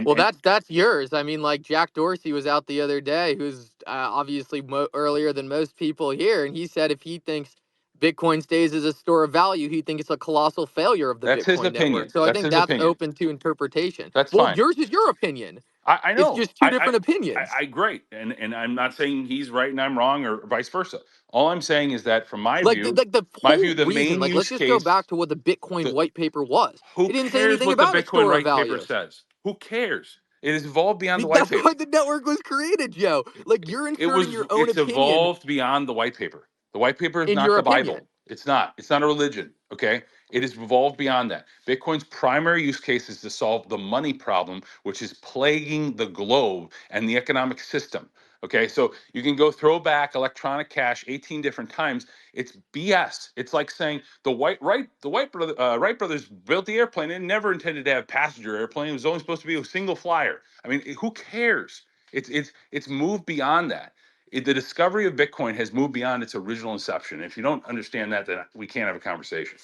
B: Well,
D: And
B: that's yours. I mean, like Jack Dorsey was out the other day, who's obviously earlier than most people here, and he said if he thinks Bitcoin stays as a store of value, he thinks it's a colossal failure of the
D: that's his
B: Bitcoin network.
D: opinion.
B: So I
D: That's
B: think
D: his
B: that's
D: opinion.
B: open to interpretation.
D: That's
B: Well,
D: fine.
B: yours is your opinion.
D: I
B: It's
D: know.
B: just two different opinions.
D: I great, and I'm not saying he's right and I'm wrong or vice versa. All I'm saying is that from
B: Like, like the
D: my
B: whole
D: view, the
B: reason,
D: main
B: like, let's
D: use
B: just go
D: case,
B: back to what the Bitcoin
D: the
B: white paper was.
D: who
B: It didn't say
D: cares
B: anything
D: what the
B: about a
D: Bitcoin
B: store of
D: white paper
B: value.
D: says? Who cares? It has evolved beyond the white
B: That's why
D: paper.
B: the network was created, Joe. Like, you're inserting your own
D: It's
B: opinion
D: evolved beyond the white paper. The white paper is
B: in
D: not
B: your
D: the
B: opinion.
D: Bible. It's not a religion. Okay, it has evolved beyond that. Bitcoin's primary use case is to solve the money problem, which is plaguing the globe and the economic system. Okay, so you can go throw back electronic cash 18 different times. It's BS. It's like saying Wright brothers built the airplane and never intended to have passenger airplane. It was only supposed to be a single flyer. I mean, who cares? It's moved beyond that. The discovery of Bitcoin has moved beyond its original inception. If you don't understand that, then we can't have a conversation.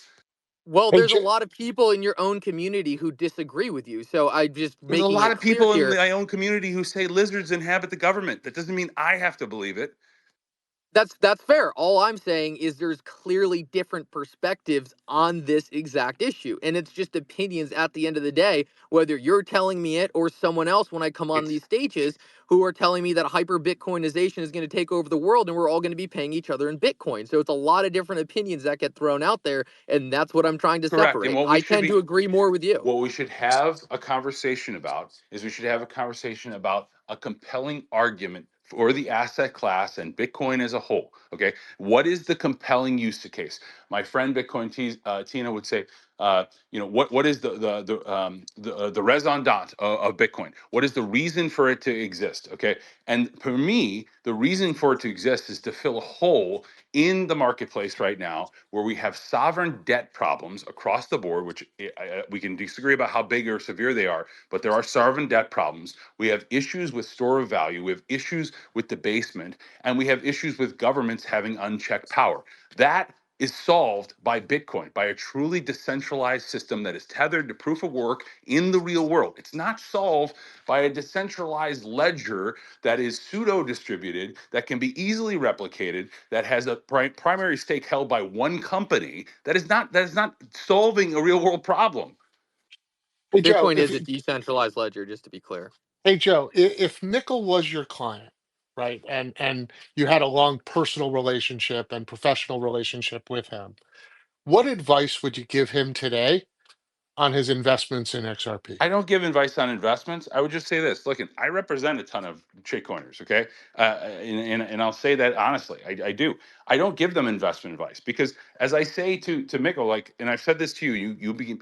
B: Well,
A: Hey,
B: there's a lot of people in your own community who disagree with you. So I'm just
D: There's a
B: making
D: lot
B: it
D: of
B: clear
D: people in
B: here.
D: my own community who say lizards inhabit the government. That doesn't mean I have to believe it.
B: That's fair. All I'm saying is there's clearly different perspectives on this exact issue. And it's just opinions at the end of the day, whether you're telling me it or someone else when I come on
D: It's
B: these stages who are telling me that hyper Bitcoinization is going to take over the world and we're all going to be paying each other in Bitcoin. So it's a lot of different opinions that get thrown out there. And that's what I'm trying to
D: correct. And
B: separate. I tend to agree more with you.
D: what we should have a conversation about is we should have a conversation about a compelling argument for the asset class and Bitcoin as a whole. Okay, what is the compelling use case? My friend Tina would say, what is the raison d'etre of Bitcoin? What is the reason for it to exist? Okay, and for me, the reason for it to exist is to fill a hole in the marketplace right now where we have sovereign debt problems across the board, which we can disagree about how big or severe they are, but there are sovereign debt problems. We have issues with store of value. We have issues with debasement, and we have issues with governments having unchecked power. That is solved by Bitcoin, by a truly decentralized system that is tethered to proof of work in the real world. It's not solved by a decentralized ledger that is pseudo distributed, that can be easily replicated, that has a primary stake held by one company. That is not solving a real world problem.
A: hey Joe,
B: Bitcoin is a decentralized ledger, just to be clear.
A: if Mickle was your client, right, and you had a long personal relationship and professional relationship with him, what advice would you give him today on his investments in XRP?
D: I don't give advice on investments. I would just say this: look, I represent a ton of shitcoiners, okay, and I'll say that honestly, I do. I don't give them investment advice because, as I say to Mickle, like, and I've said this to you,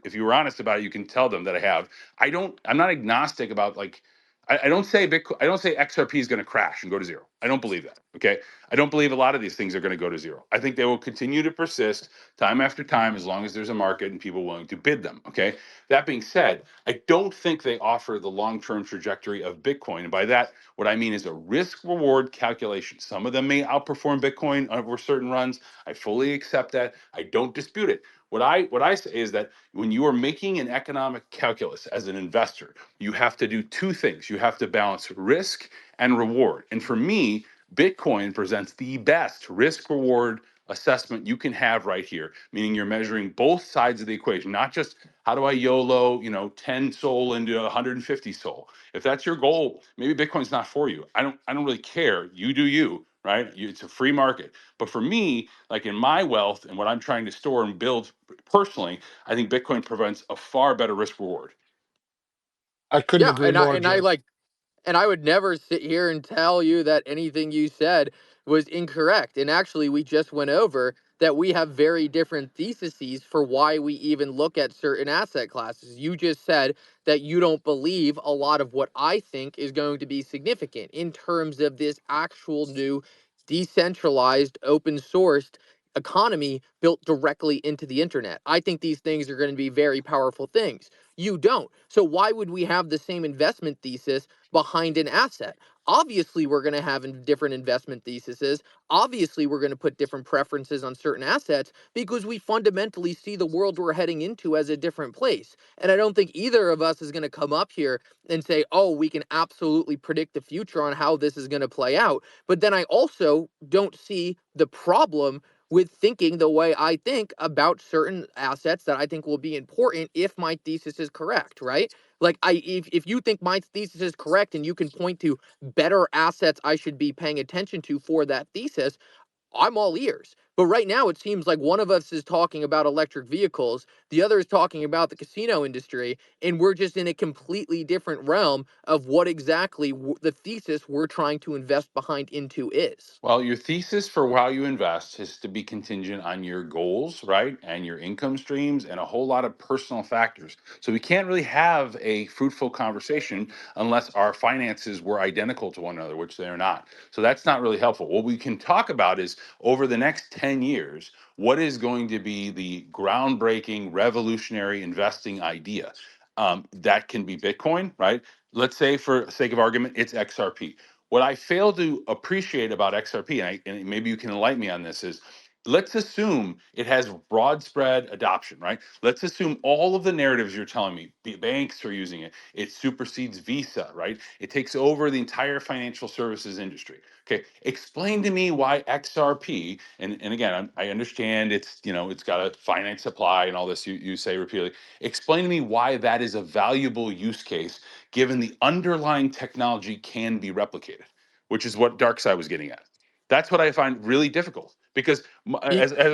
D: if you were honest about it, you can tell them that I have. I'm not agnostic about like. I don't say Bitcoin. I don't say XRP is going to crash and go to zero. I don't believe that. Okay, I don't believe a lot of these things are going to go to zero. I think they will continue to persist time after time as long as there's a market and people willing to bid them. Okay. That being said, I don't think they offer the long-term trajectory of Bitcoin. And by that, what I mean is a risk-reward calculation. Some of them may outperform Bitcoin over certain runs. I fully accept that. I don't dispute it. What I say is that when you are making an economic calculus as an investor, you have to do two things. You have to balance risk and reward. And for me, Bitcoin presents the best risk-reward assessment you can have right here, meaning you're measuring both sides of the equation, not just how do I YOLO, 10 SOL into 150 SOL. If that's your goal, maybe Bitcoin's not for you. I don't really care. You do you, right? It's a free market. But for me, like in my wealth and what I'm trying to store and build personally, I think Bitcoin presents a far better risk reward.
A: I couldn't
B: Yeah,
A: agree more,
B: and I
A: Joe.
B: like, and I would never sit here and tell you that anything you said was incorrect. And actually, we just went over that we have very different theses for why we even look at certain asset classes. You just said that you don't believe a lot of what I think is going to be significant in terms of this actual new decentralized, open sourced economy built directly into the internet. I think these things are going to be very powerful things. You don't. So why would we have the same investment thesis behind an asset? Obviously, we're going to have different investment theses. Obviously, we're going to put different preferences on certain assets because we fundamentally see the world we're heading into as a different place. And I don't think either of us is going to come up here and say, oh, we can absolutely predict the future on how this is going to play out. But then I also don't see the problem with thinking the way I think about certain assets that I think will be important if my thesis is correct, right? Like if you think my thesis is correct and you can point to better assets I should be paying attention to for that thesis, I'm all ears. But right now, it seems like one of us is talking about electric vehicles, the other is talking about the casino industry, and we're just in a completely different realm of what exactly the thesis we're trying to invest behind into is.
D: Well, your thesis for how you invest has to be contingent on your goals, right? And your income streams and a whole lot of personal factors. So we can't really have a fruitful conversation unless our finances were identical to one another, which they're not. So that's not really helpful. What we can talk about is over the next 10 years, what is going to be the groundbreaking, revolutionary investing idea? That can be Bitcoin, right? Let's say, for sake of argument, it's XRP. What I fail to appreciate about XRP, and maybe you can enlighten me on this, is let's assume it has broad spread adoption, right? Let's assume all of the narratives you're telling me, banks are using it, it supersedes Visa, right? It takes over the entire financial services industry. Okay, explain to me why XRP, and again, I understand it's, it's got a finite supply and all this you say repeatedly. Explain to me why that is a valuable use case given the underlying technology can be replicated, which is what Darkside was getting at. That's what I find really difficult because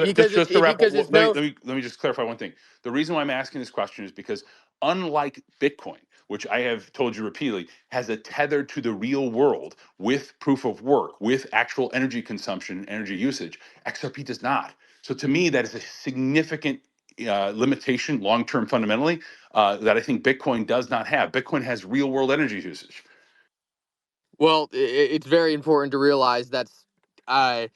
B: Because
D: just to wrap up,
B: because it's
D: let
B: no.
D: me, let me just clarify one thing. The reason why I'm asking this question is because unlike Bitcoin, which I have told you repeatedly, has a tether to the real world with proof of work, with actual energy consumption and energy usage, XRP does not. So to me, that is a significant limitation long term fundamentally that I think Bitcoin does not have. Bitcoin has real world energy usage.
B: Well, it's very important to realize that's uh,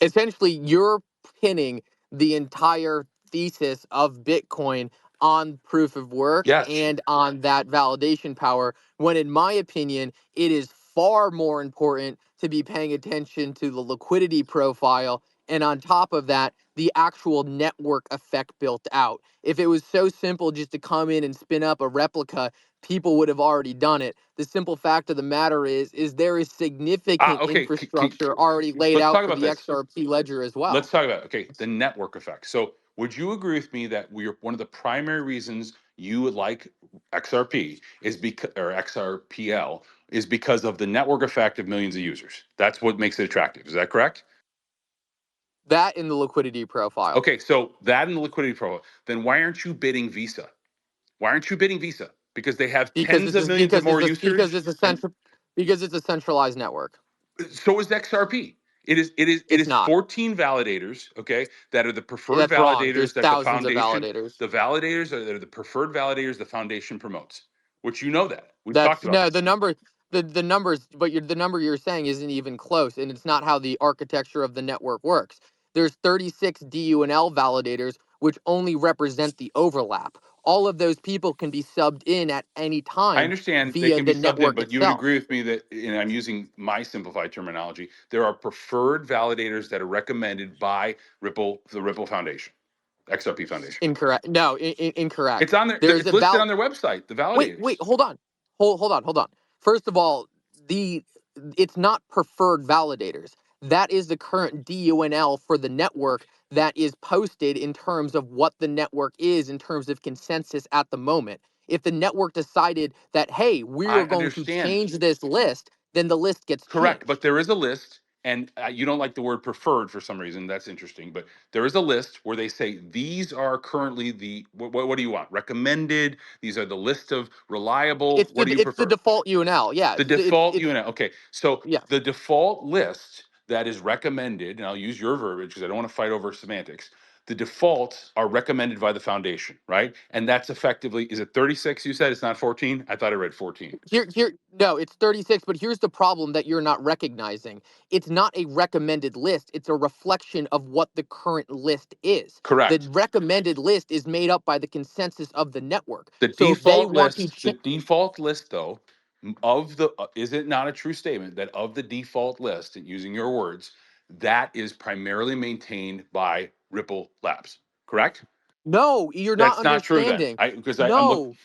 B: essentially you're pinning the entire thesis of Bitcoin on proof of work
D: Yes.
B: and on that validation power, when in my opinion, it is far more important to be paying attention to the liquidity profile. And on top of that, the actual network effect built out. If it was so simple just to come in and spin up a replica, people would have already done it. The simple fact of the matter is there is significant
D: Okay.
B: infrastructure already laid
D: Let's
B: out
D: talk
B: for
D: about
B: the
D: this.
B: XRP ledger as well.
D: Let's talk about, okay, the network effect. So would you agree with me that we're one of the primary reasons you would like XRP is because, or XRPL, is because of the network effect of millions of users? That's what makes it attractive. Is that correct?
B: That in the liquidity profile.
D: Okay, so that in the liquidity profile, then why aren't you bidding Visa? Why aren't you bidding Visa? Because they have
B: Because
D: tens
B: it's
D: of
B: a,
D: millions of more
B: because
D: users,
B: it's a
D: and
B: central because it's a centralized network.
D: so is XRP. It
B: It's
D: is
B: not.
D: 14 validators, okay, that are the preferred
B: That's wrong. There's
D: validators that
B: thousands of validators.
D: the validators are the preferred validators the foundation promotes. Which you know that. We've
B: That's
D: talked about
B: no
D: this.
B: the numbers, but the number you're saying isn't even close, and it's not how the architecture of the network works. There's 36 DUNL validators, which only represent the overlap. All of those people can be subbed in at any
D: I
B: time
D: understand they
B: via
D: can be
B: the
D: subbed in,
B: network
D: but you would
B: itself.
D: agree with me that, and I'm using my simplified terminology, there are preferred validators that are recommended by Ripple, the Ripple Foundation, XRP Foundation.
B: Incorrect. No,
D: It's
B: incorrect.
D: on their,
B: There's
D: it's
B: a
D: listed
B: val.
D: on their website, the
B: Wait,
D: validators.
B: hold on. Hold on. First of all, the it's not preferred validators. That is the current DUNL for the network that is posted in terms of what the network is in terms of consensus at the moment. If the network decided that, hey, we
D: I
B: are going to
D: understand.
B: change this list, then the list gets
D: Correct, but
B: changed.
D: there is a list, and you don't like the word preferred for some reason. That's interesting, but there is a list where they say these are currently the what do you want? Recommended. These are the list of reliable. What do you
B: It's the
D: prefer?
B: default UNL. Yeah,
D: The default
B: it's
D: unit. Okay, so
B: yeah.
D: the default list that is recommended, and I'll use your verbiage because I don't want to fight over semantics. The defaults are recommended by the foundation, right? And that's effectively, is it 36? You said it's not 14? I thought I read 14.
B: No, it's 36, but here's the problem that you're not recognizing. It's not a recommended list, it's a reflection of what the current list is. The
D: Correct.
B: recommended list is made up by the consensus of the network.
D: The
B: So if they
D: default
B: want to
D: list, the default list though, of the, is it not a true statement that of the default list, and using your words, that is primarily maintained by Ripple Labs, correct?
B: no, you're not
D: That's not true then.
B: understanding.
D: I'm looking,
B: No,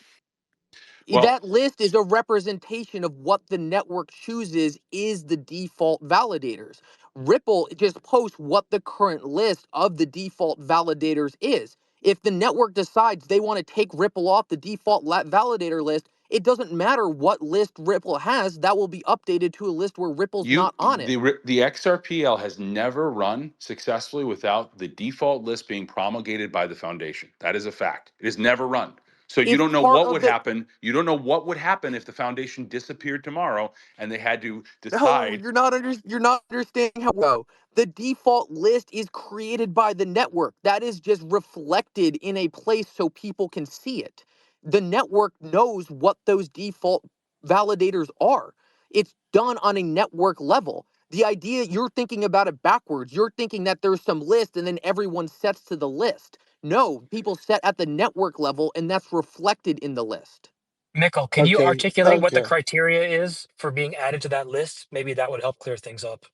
D: well,
B: that list is a representation of what the network chooses is the default validators. Ripple just posts what the current list of the default validators is. If the network decides they want to take Ripple off the default validator list, it doesn't matter what list Ripple has, that will be updated to a list where Ripple's not on it.
D: the XRPL has never run successfully without the default list being promulgated by the foundation. That is a fact. It has never run. So you
B: It's
D: don't know
B: part
D: what
B: of
D: would
B: the
D: happen. You don't know what would happen if the foundation disappeared tomorrow and they had to
B: No,
D: decide.
B: you're not understanding how go. The default list is created by the network. That is just reflected in a place so people can see it. The network knows what those default validators are. It's done on a network level. The idea you're thinking about it backwards. You're thinking that there's some list and then everyone sets to the list. No, people set at the network level and that's reflected in the list.
E: Mickle, can you
A: Okay,
E: articulate what the
A: okay.
E: criteria is for being added to that list? Maybe that would help clear things up.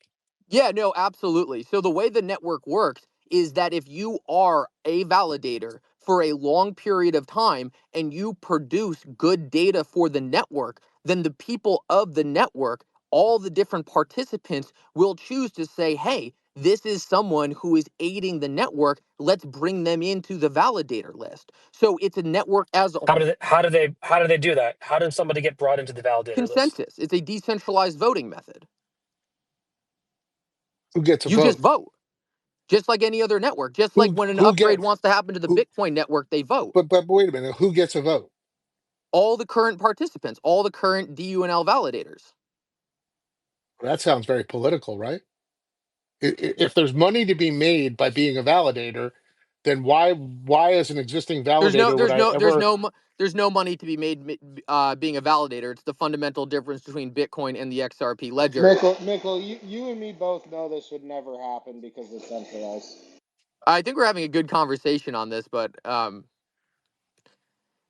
B: Yeah, no, absolutely. So the way the network works is that if you are a validator for a long period of time and you produce good data for the network, then the people of the network, all the different participants will choose to say, hey, this is someone who is aiding the network. Let's bring them into the validator list. So it's a network as a
E: How do they do that? How does somebody get brought into the validator list?
B: consensus. It's a decentralized voting method.
A: Who gets a
B: You just
A: vote?
B: vote. Just like any other network. Just like when an
A: Who
B: upgrade
A: get
B: wants to happen to the
A: who?
B: Bitcoin network, they vote.
A: But wait a minute. Who gets a vote?
B: All the current participants, all the current DUNL validators.
A: That sounds very political, right? If there's money to be made by being a validator, then why as an existing
B: There's no
A: validator would
B: there's
A: I
B: no there's
A: ever?
B: no there's no money to be made being a validator. It's the fundamental difference between Bitcoin and the XRP ledger.
F: Mickle, you and me both know this would never happen because it's centralized.
B: I think we're having a good conversation on this, but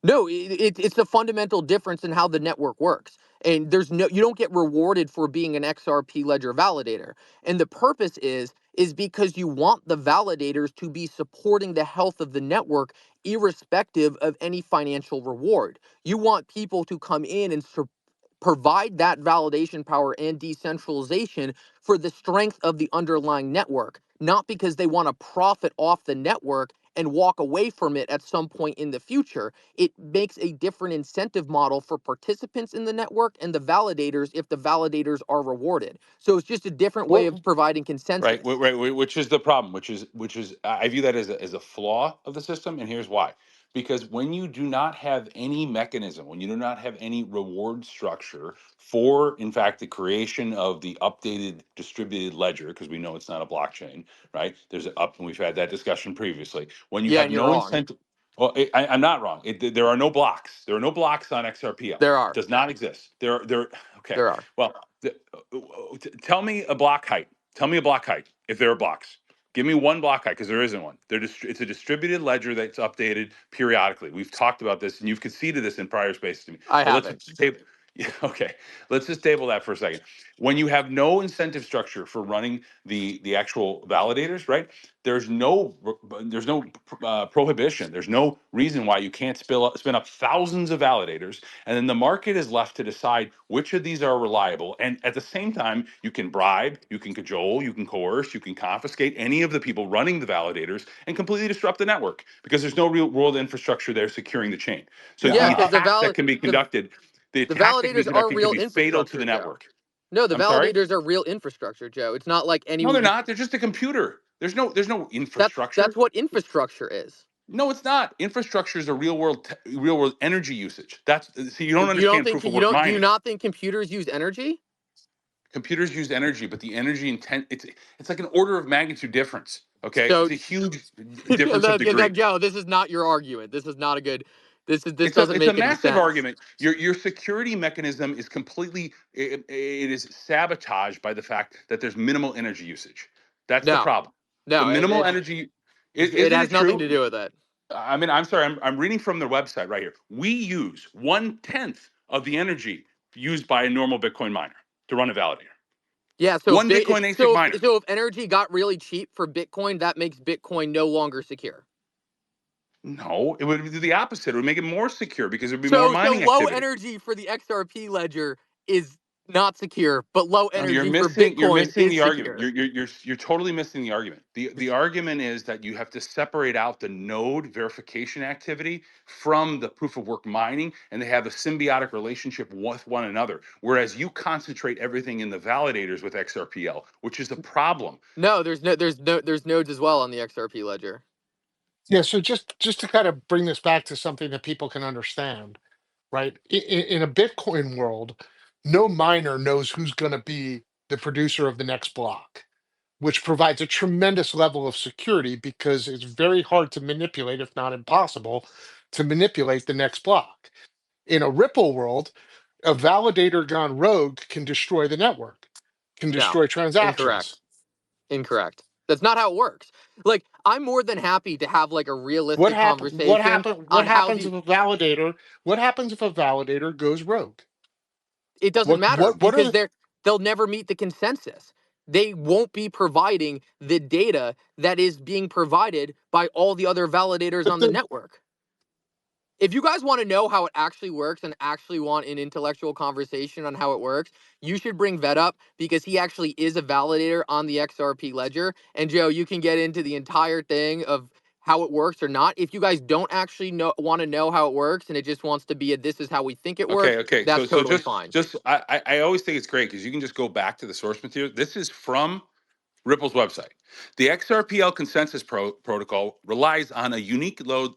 B: no, it's a fundamental difference in how the network works. And you don't get rewarded for being an XRP ledger validator. And the purpose is because you want the validators to be supporting the health of the network irrespective of any financial reward. You want people to come in and provide that validation power and decentralization for the strength of the underlying network, not because they want to profit off the network and walk away from it at some point in the future. It makes a different incentive model for participants in the network and the validators if the validators are rewarded. So it's just a different way of
A: Well,
B: providing
D: Right,
B: consensus.
D: which is the problem, which is I view that as a flaw of the system, and here's why. Because when you do not have any mechanism, when you do not have any reward structure for, in fact, the creation of the updated distributed ledger, because we know it's not a blockchain, right? There's an up, and we've had that discussion previously. When you
B: Yeah,
D: have
B: and you're
D: no
B: wrong.
D: incentive, well, I'm not wrong. There are no blocks. There are no blocks on XRPL.
B: There are.
D: Does not exist. Okay.
B: There are.
D: Well, tell me a block height. Tell me a block height if there are blocks. Give me one block height because there isn't one. It's a distributed ledger that's updated periodically. We've talked about this and you've conceded this in prior spaces to me.
B: I
D: But let's
B: haven't.
D: just table. Yeah, okay, let's just table that for a second. When you have no incentive structure for running the actual validators, right? There's no prohibition. There's no reason why you can't spin up thousands of validators, and then the market is left to decide which of these are reliable. And at the same time, you can bribe, you can cajole, you can coerce, you can confiscate any of the people running the validators and completely disrupt the network because there's no real world infrastructure there securing the chain. So
A: yeah,
B: Yeah,
D: the
B: because
D: attack that can be conducted, the
B: the
D: attack that can be
B: validators are
D: conducted could
B: real
D: be fatal to
B: infrastructure,
D: the
B: Joe.
D: network.
B: No, the
D: I'm sorry.
B: validators are real infrastructure, Joe. It's not like
D: No, they're
B: any.
D: not. They're just a computer. There's no
B: That's
D: infrastructure.
B: what infrastructure is.
D: No, it's not. Infrastructure is a real world energy usage. That's, see, you don't
B: You don't
D: understand
B: think
D: proof of
B: you
D: work
B: don't do you
D: mining.
B: not think computers use energy?
D: Computers use energy, but the energy intent, it's like an order of magnitude difference. Okay.
B: So
D: It's a huge difference of
B: yeah,
D: degree.
B: Joe, this is not your argument. This is not a good. This doesn't
D: It's a
B: make any
D: massive
B: sense.
D: argument. Your security mechanism is completely it is sabotaged by the fact that there's minimal energy usage. That's the
B: No,
D: problem. The
B: no,
D: minimal energy
B: it
D: isn't
B: has
D: it
B: nothing
D: true?
B: to do with it.
D: I mean, I'm sorry. I'm reading from their website right here. We use 1/10 of the energy used by a normal Bitcoin miner to run a validator.
B: Yeah, so
D: One Bitcoin ASIC miner.
B: so if energy got really cheap for Bitcoin, that makes Bitcoin no longer secure.
D: No, it would do the opposite. It would make it more secure because there would be more
B: So
D: mining
B: low
D: activity.
B: energy for the XRP ledger is not secure, but low
D: No,
B: energy for
D: you're
B: Bitcoin
D: missing
B: is
D: the argument.
B: secure.
D: You're totally missing the argument. The argument is that you have to separate out the node verification activity from the proof of work mining, and they have a symbiotic relationship with one another. Whereas you concentrate everything in the validators with XRPL, which is a problem.
B: No, there's nodes as well on the XRP ledger.
A: Yeah, so just to kind of bring this back to something that people can understand, right? In a Bitcoin world, no miner knows who's going to be the producer of the next block, which provides a tremendous level of security because it's very hard to manipulate, if not impossible, to manipulate the next block. In a Ripple world, a validator gone rogue can destroy the network, can
B: No,
A: destroy
B: incorrect.
A: transactions.
B: Incorrect. That's not how it works. Like, I'm more than happy to have like a
A: What
B: realistic
A: happen? What
B: conversation
A: happen? What
B: on how
A: happens
B: the
A: if a validator? What happens if a validator goes rogue?
B: it doesn't matter
A: What are
B: because
A: the
B: they'll never meet the consensus. They won't be providing the data that is being provided by all the other validators
A: but
B: on the
A: the
B: network. If you guys want to know how it actually works and actually want an intellectual conversation on how it works, you should bring Vet up because he actually is a validator on the XRP ledger. And Joe, you can get into the entire thing of how it works or not. If you guys don't actually want to know how it works and it just wants to be a this is how we think it works,
D: Okay.
B: that's
D: So
B: totally fine.
D: I always think it's great because you can just go back to the source material. This is from Ripple's website. The XRPL consensus protocol relies on a unique node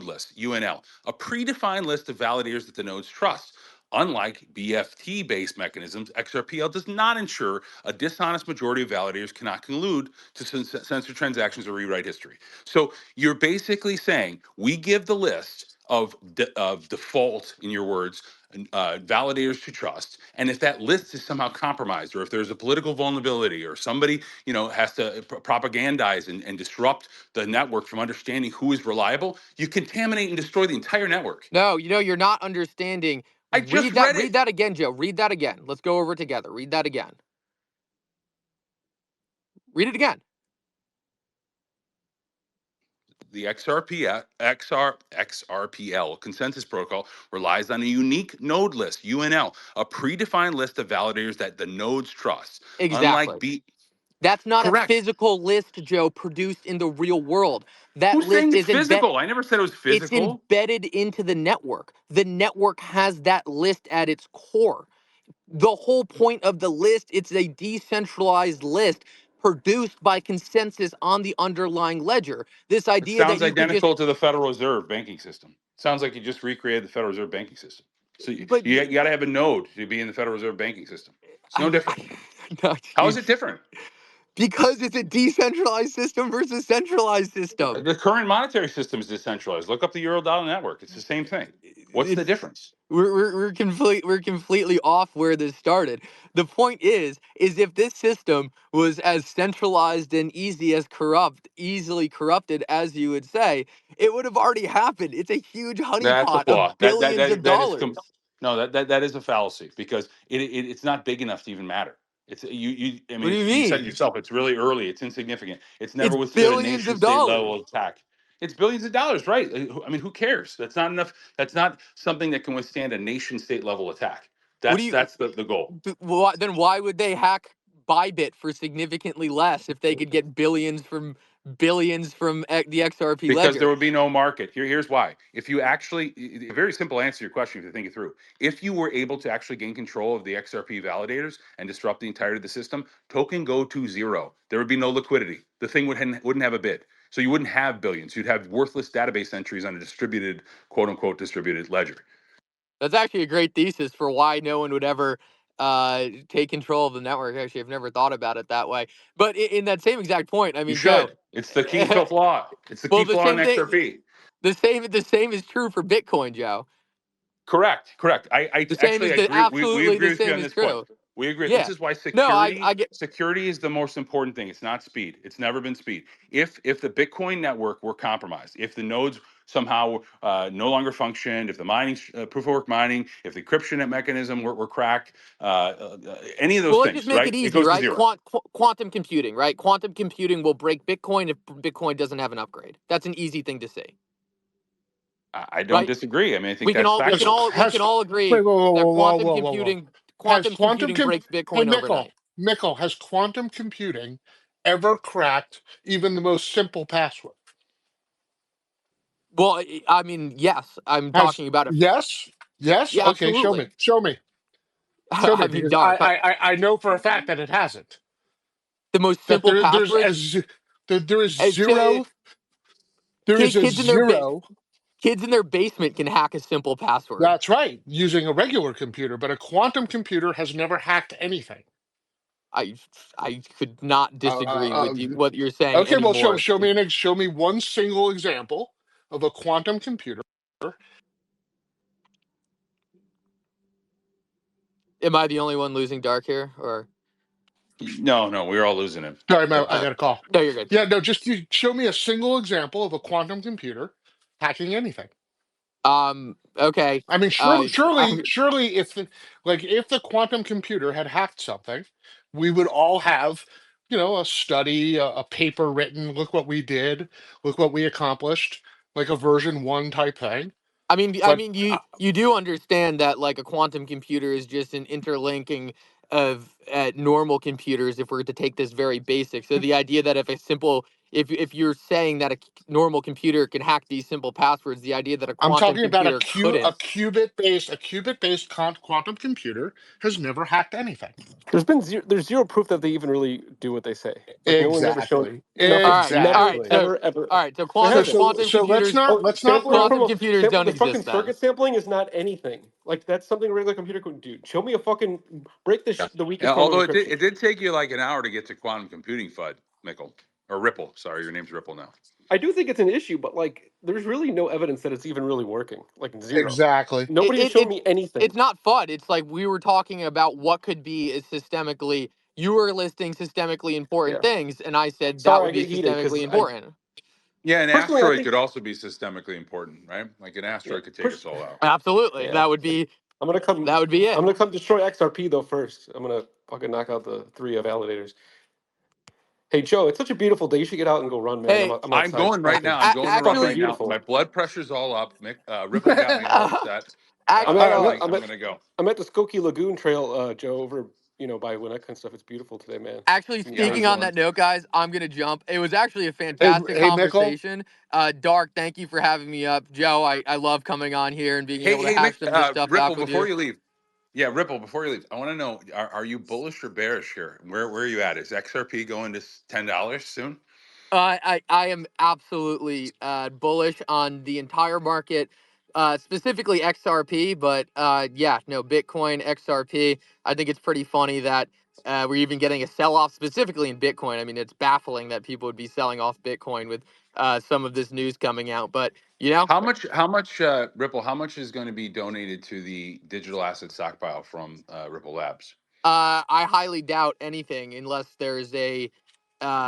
D: list, UNL, a predefined list of validators that the nodes trust. Unlike BFT-based mechanisms, XRPL does not ensure a dishonest majority of validators cannot collude to censor transactions or rewrite history. So you're basically saying we give the list of default, in your words, validators to trust, and if that list is somehow compromised, or if there's a political vulnerability, or somebody has to propagandize and disrupt the network from understanding who is reliable, you contaminate and destroy the entire network.
B: No, you're not understanding.
D: I just read
B: Read
D: it.
B: that again, Joe. Read that again. Let's go over it together. Read that again. Read it again.
D: The XRPL consensus protocol relies on a unique node list, UNL, a predefined list of validators that the nodes trust.
B: Exactly.
D: Unlike B,
B: That's not a
D: correct.
B: physical list, Joe, produced in the real world. That
D: Who's saying
B: list
D: it's
B: is
D: physical? I never said it was
B: it's
D: physical.
B: embedded into the network. The network has that list at its core. The whole point of the list, it's a decentralized list produced by consensus on the underlying ledger. This
D: It
B: idea that
D: sounds
B: you could just
D: identical to the Federal Reserve banking system. Sounds like you just recreated the Federal Reserve banking system. So
B: but
D: you got to have a node to be in the Federal Reserve banking system. It's no different.
B: no,
D: How is it different?
B: because it's a decentralized system versus centralized system.
D: The current monetary system is decentralized. Look up the Eurodollar network. It's the same thing. What's the
B: It's
D: difference?
B: we're completely off where this started. The point is if this system was as centralized and easily corrupted as you would say, it would have already happened. It's a huge
D: That's a
B: honeypot
D: flaw.
B: of billions of dollars.
D: No, that is a fallacy because it's not big enough to even matter. It's you. I
B: What
D: mean,
B: do you
D: you said it
B: mean?
D: yourself. It's really early. It's insignificant. It's
B: It's
D: never withstood a
B: billions
D: nation
B: of
D: state level
B: dollars.
D: attack. It's billions of dollars, right? I mean, who cares? That's not enough. That's not something that can withstand a nation state level attack.
B: What do
D: That's
B: you
D: that's the goal.
B: then why would they hack Bybit for significantly less if they could get billions from the XRP
D: Because there
B: ledger?
D: would be no market. Here's why. If you actually, a very simple answer to your question, if you think it through, if you were able to actually gain control of the XRP validators and disrupt the entirety of the system, token go to zero. There would be no liquidity. The thing wouldn't have a bid. So you wouldn't have billions. You'd have worthless database entries on a distributed, quote unquote, distributed ledger.
B: That's actually a great thesis for why no one would ever take control of the network. Actually, I've never thought about it that way. But in that same exact point, I
D: You
B: mean, Joe,
D: should. It's the key flaw. It's the
B: well,
D: key
B: the
D: flaw in
B: same thing,
D: XRP.
B: the same is true for Bitcoin, Joe.
D: Correct. I
B: The same
D: actually
B: is the
D: agree. We
B: absolutely
D: agree
B: the
D: with you
B: same
D: on
B: is
D: this point.
B: true.
D: We agree. This
B: Yeah.
D: is why
B: No, I get.
D: security is the most important thing. It's not speed. It's never been speed. If the Bitcoin network were compromised, if the nodes somehow no longer functioned, if the mining proof of work mining, if the encryption mechanism were cracked, any of those
B: Well, let's just
D: things,
B: make
D: right?
B: it
D: It
B: easy,
D: goes to
B: right?
D: zero.
B: Quantum computing, right? Quantum computing will break Bitcoin if Bitcoin doesn't have an upgrade. That's an easy thing to say,
D: I don't
B: right?
D: disagree. I mean, I think
B: We can
D: that's
B: all we can
A: Has
D: factual.
B: all we can
A: has
B: all
A: wait,
B: agree
A: whoa, whoa,
B: that
A: whoa, whoa, whoa, whoa, whoa. Has
B: quantum computing breaks
A: Hey
B: Bitcoin
A: Mickle,
B: overnight.
A: Mickle, has quantum computing ever cracked even the most simple password?
B: Well, I mean, yes, I'm
A: Has
B: talking about it.
A: yes? Yes?
B: Yeah,
A: Okay, show
B: absolutely.
A: me. Show me. Show me
B: I mean,
A: because
B: dark.
A: I know for a fact that it hasn't.
B: The most
A: That
B: simple
A: there's
B: passwords.
A: there is
B: It's,
A: zero there is a
B: kids in their
A: zero.
B: kids in their basement can hack a simple password.
A: That's right, using a regular computer, but a quantum computer has never hacked anything.
B: I I could not
A: Uh,
B: disagree
A: uh,
B: with you what you're saying
A: okay, well
B: anymore.
A: show me one single example of a quantum computer.
B: Am I the only one losing dark here, or
D: No, we're all losing him.
A: Sorry,
D: Go.
A: I got a call.
B: no? You're good.
A: Yeah, no, just you show me a single example of a quantum computer hacking anything.
B: Okay.
A: I mean,
B: I'm,
A: surely, if if the quantum computer had hacked something, we would all have, a study, a paper written. Look what we did. Look what we accomplished. Like a version one type thing.
B: I
A: But
B: mean, you do understand that like a quantum computer is just an interlinking of normal computers. If we're to take this very basic, so the idea that if you're saying that normal computer can hack these simple passwords, the idea that a
A: I'm
B: quantum
A: talking about
B: computer couldn't.
A: a qubit based quantum computer has never hacked anything.
G: There's zero proof that they even really do what they say. Like no one's ever shown
A: Exactly.
G: nothing.
B: All
G: Never,
B: right,
A: Exactly.
B: so
G: ever, ever.
B: all right, so
G: There
A: So
G: hasn't.
A: so
G: Oh,
A: let's not
G: sampling
A: blow.
G: from
B: quantum computers don't
G: the fucking
B: exist then.
G: circuit sampling is not anything. Like that's something a regular computer could do. Show me a fucking break
D: Yeah.
G: the
D: Yeah,
G: weakest form of
D: although
G: encryption.
D: it did take you like an hour to get to quantum computing, FUD, Mickle. Or Ripple. Sorry, your name's Ripple now.
G: I do think it's an issue, but like there's really no evidence that it's even really working. Like zero.
A: Exactly.
G: Nobody has shown me anything.
B: It's not FUD. It's like we were talking about what could be as systemically. You were listing systemically important
G: Yeah.
B: things, and I said that
G: Sorry, I
B: would be
G: get heated
B: systemically
G: because I
B: important.
D: Yeah, an
G: personally I
D: asteroid
G: think
D: could also be systemically important, right? Like an
G: yeah.
D: asteroid could take us all out.
B: Absolutely,
G: Yeah.
B: that would be
G: I'm gonna come.
B: it.
G: I'm gonna come destroy XRP though first. I'm gonna fucking knock out the 3 validators. Hey Joe, it's such a beautiful day. You should get out and go run, man.
B: Hey,
G: I'm
D: I'm
G: outside
D: going right
G: smoking.
D: now. I'm going
G: It's
D: to run
G: fucking
D: right
B: actually,
D: now. My
G: beautiful.
D: blood pressure's all up. Ripple got me all upset.
G: I'm
B: actually,
G: at
D: I'm
G: I'm
D: gonna
G: at I'm
D: I'm
G: at,
D: gonna go.
G: I'm at the Skokie Lagoon Trail, Joe, over by Winnetka and stuff. It's beautiful today, man.
B: actually,
G: It's
D: Yeah, I'm
B: speaking on
G: amazing.
B: that
D: going.
B: note, guys, I'm gonna jump. It was actually a
A: Hey,
B: fantastic
A: hey, Mickle.
B: conversation. Dark, thank you for having me up, Joe. I love coming on here and being able to
D: Hey,
B: hash
D: Mick,
B: some of this stuff
D: Ripple,
B: out with
D: before
B: you.
D: you leave. Yeah, Ripple, before you leave, I want to know: are you bullish or bearish here? Where are you at? Is XRP going to $10 soon?
B: I am absolutely bullish on the entire market, specifically XRP, but yeah, no, Bitcoin, XRP. I think it's pretty funny that we're even getting a sell off specifically in Bitcoin. I mean, it's baffling that people would be selling off Bitcoin with some of this news coming out, but you know,
D: How much, Ripple? How much is going to be donated to the digital asset stockpile from Ripple Labs?
B: I highly doubt anything unless there's a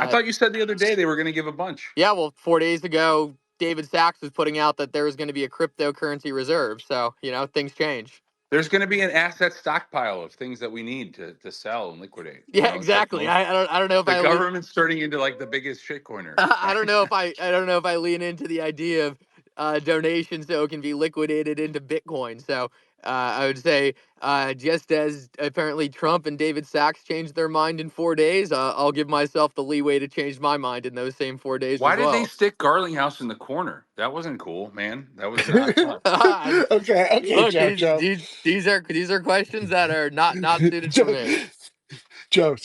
D: I
B: uh,
D: thought you said the other day they were going to give a bunch.
B: yeah, well, 4 days ago, David Sachs was putting out that there was going to be a cryptocurrency reserve. So, you know, things change.
D: There's going to be an asset stockpile of things that we need to sell and liquidate. You
B: Yeah,
D: know, it's like
B: exactly.
D: most
B: I don't know if
D: the government's turning into like the biggest shitcoiner,
B: I
D: right?
B: don't know if I don't know if I lean into the idea of donations so it can be liquidated into Bitcoin. So I would say just as apparently Trump and David Sachs changed their mind in 4 days, I'll give myself the leeway to change my mind in those same 4 days
D: Why
B: as
D: did they
B: well.
D: stick Garlinghouse in the corner? That wasn't cool, man. That was not fun.
A: Okay,
B: Look,
A: Joe.
B: these are questions that are not suited for
A: Joe,
B: me.
A: Joe,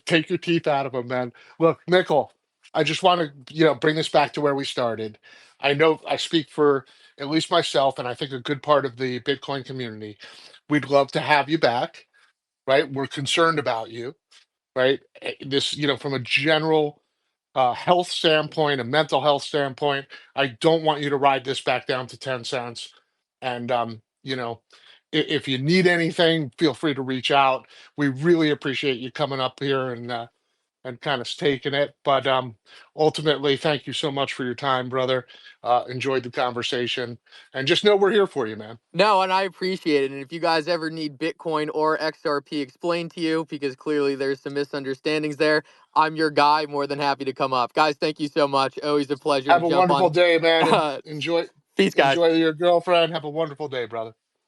A: take your teeth out of them, man. Look, Mickle, I just want to, bring this back to where we started. I know I speak for at least myself, and I think a good part of the Bitcoin community. We'd love to have you back. right? We're concerned about you, right? This, from a general health standpoint, a mental health standpoint, I don't want you to ride this back down to 10 cents. And, if you need anything, feel free to reach out. We really appreciate you coming up here and kind of taking it. But ultimately, thank you so much for your time, brother. Enjoyed the conversation, and just know we're here for you, man.
B: No, and I appreciate it. And if you guys ever need Bitcoin or XRP explained to you, because clearly there's some misunderstandings there, I'm your guy. More than happy to come up. Guys, thank you so much. Always a pleasure to
A: Have a
B: jump
A: wonderful
B: on.
A: day, man, and enjoy
B: Peace, guys.
A: enjoy your girlfriend. Have a wonderful day, brother.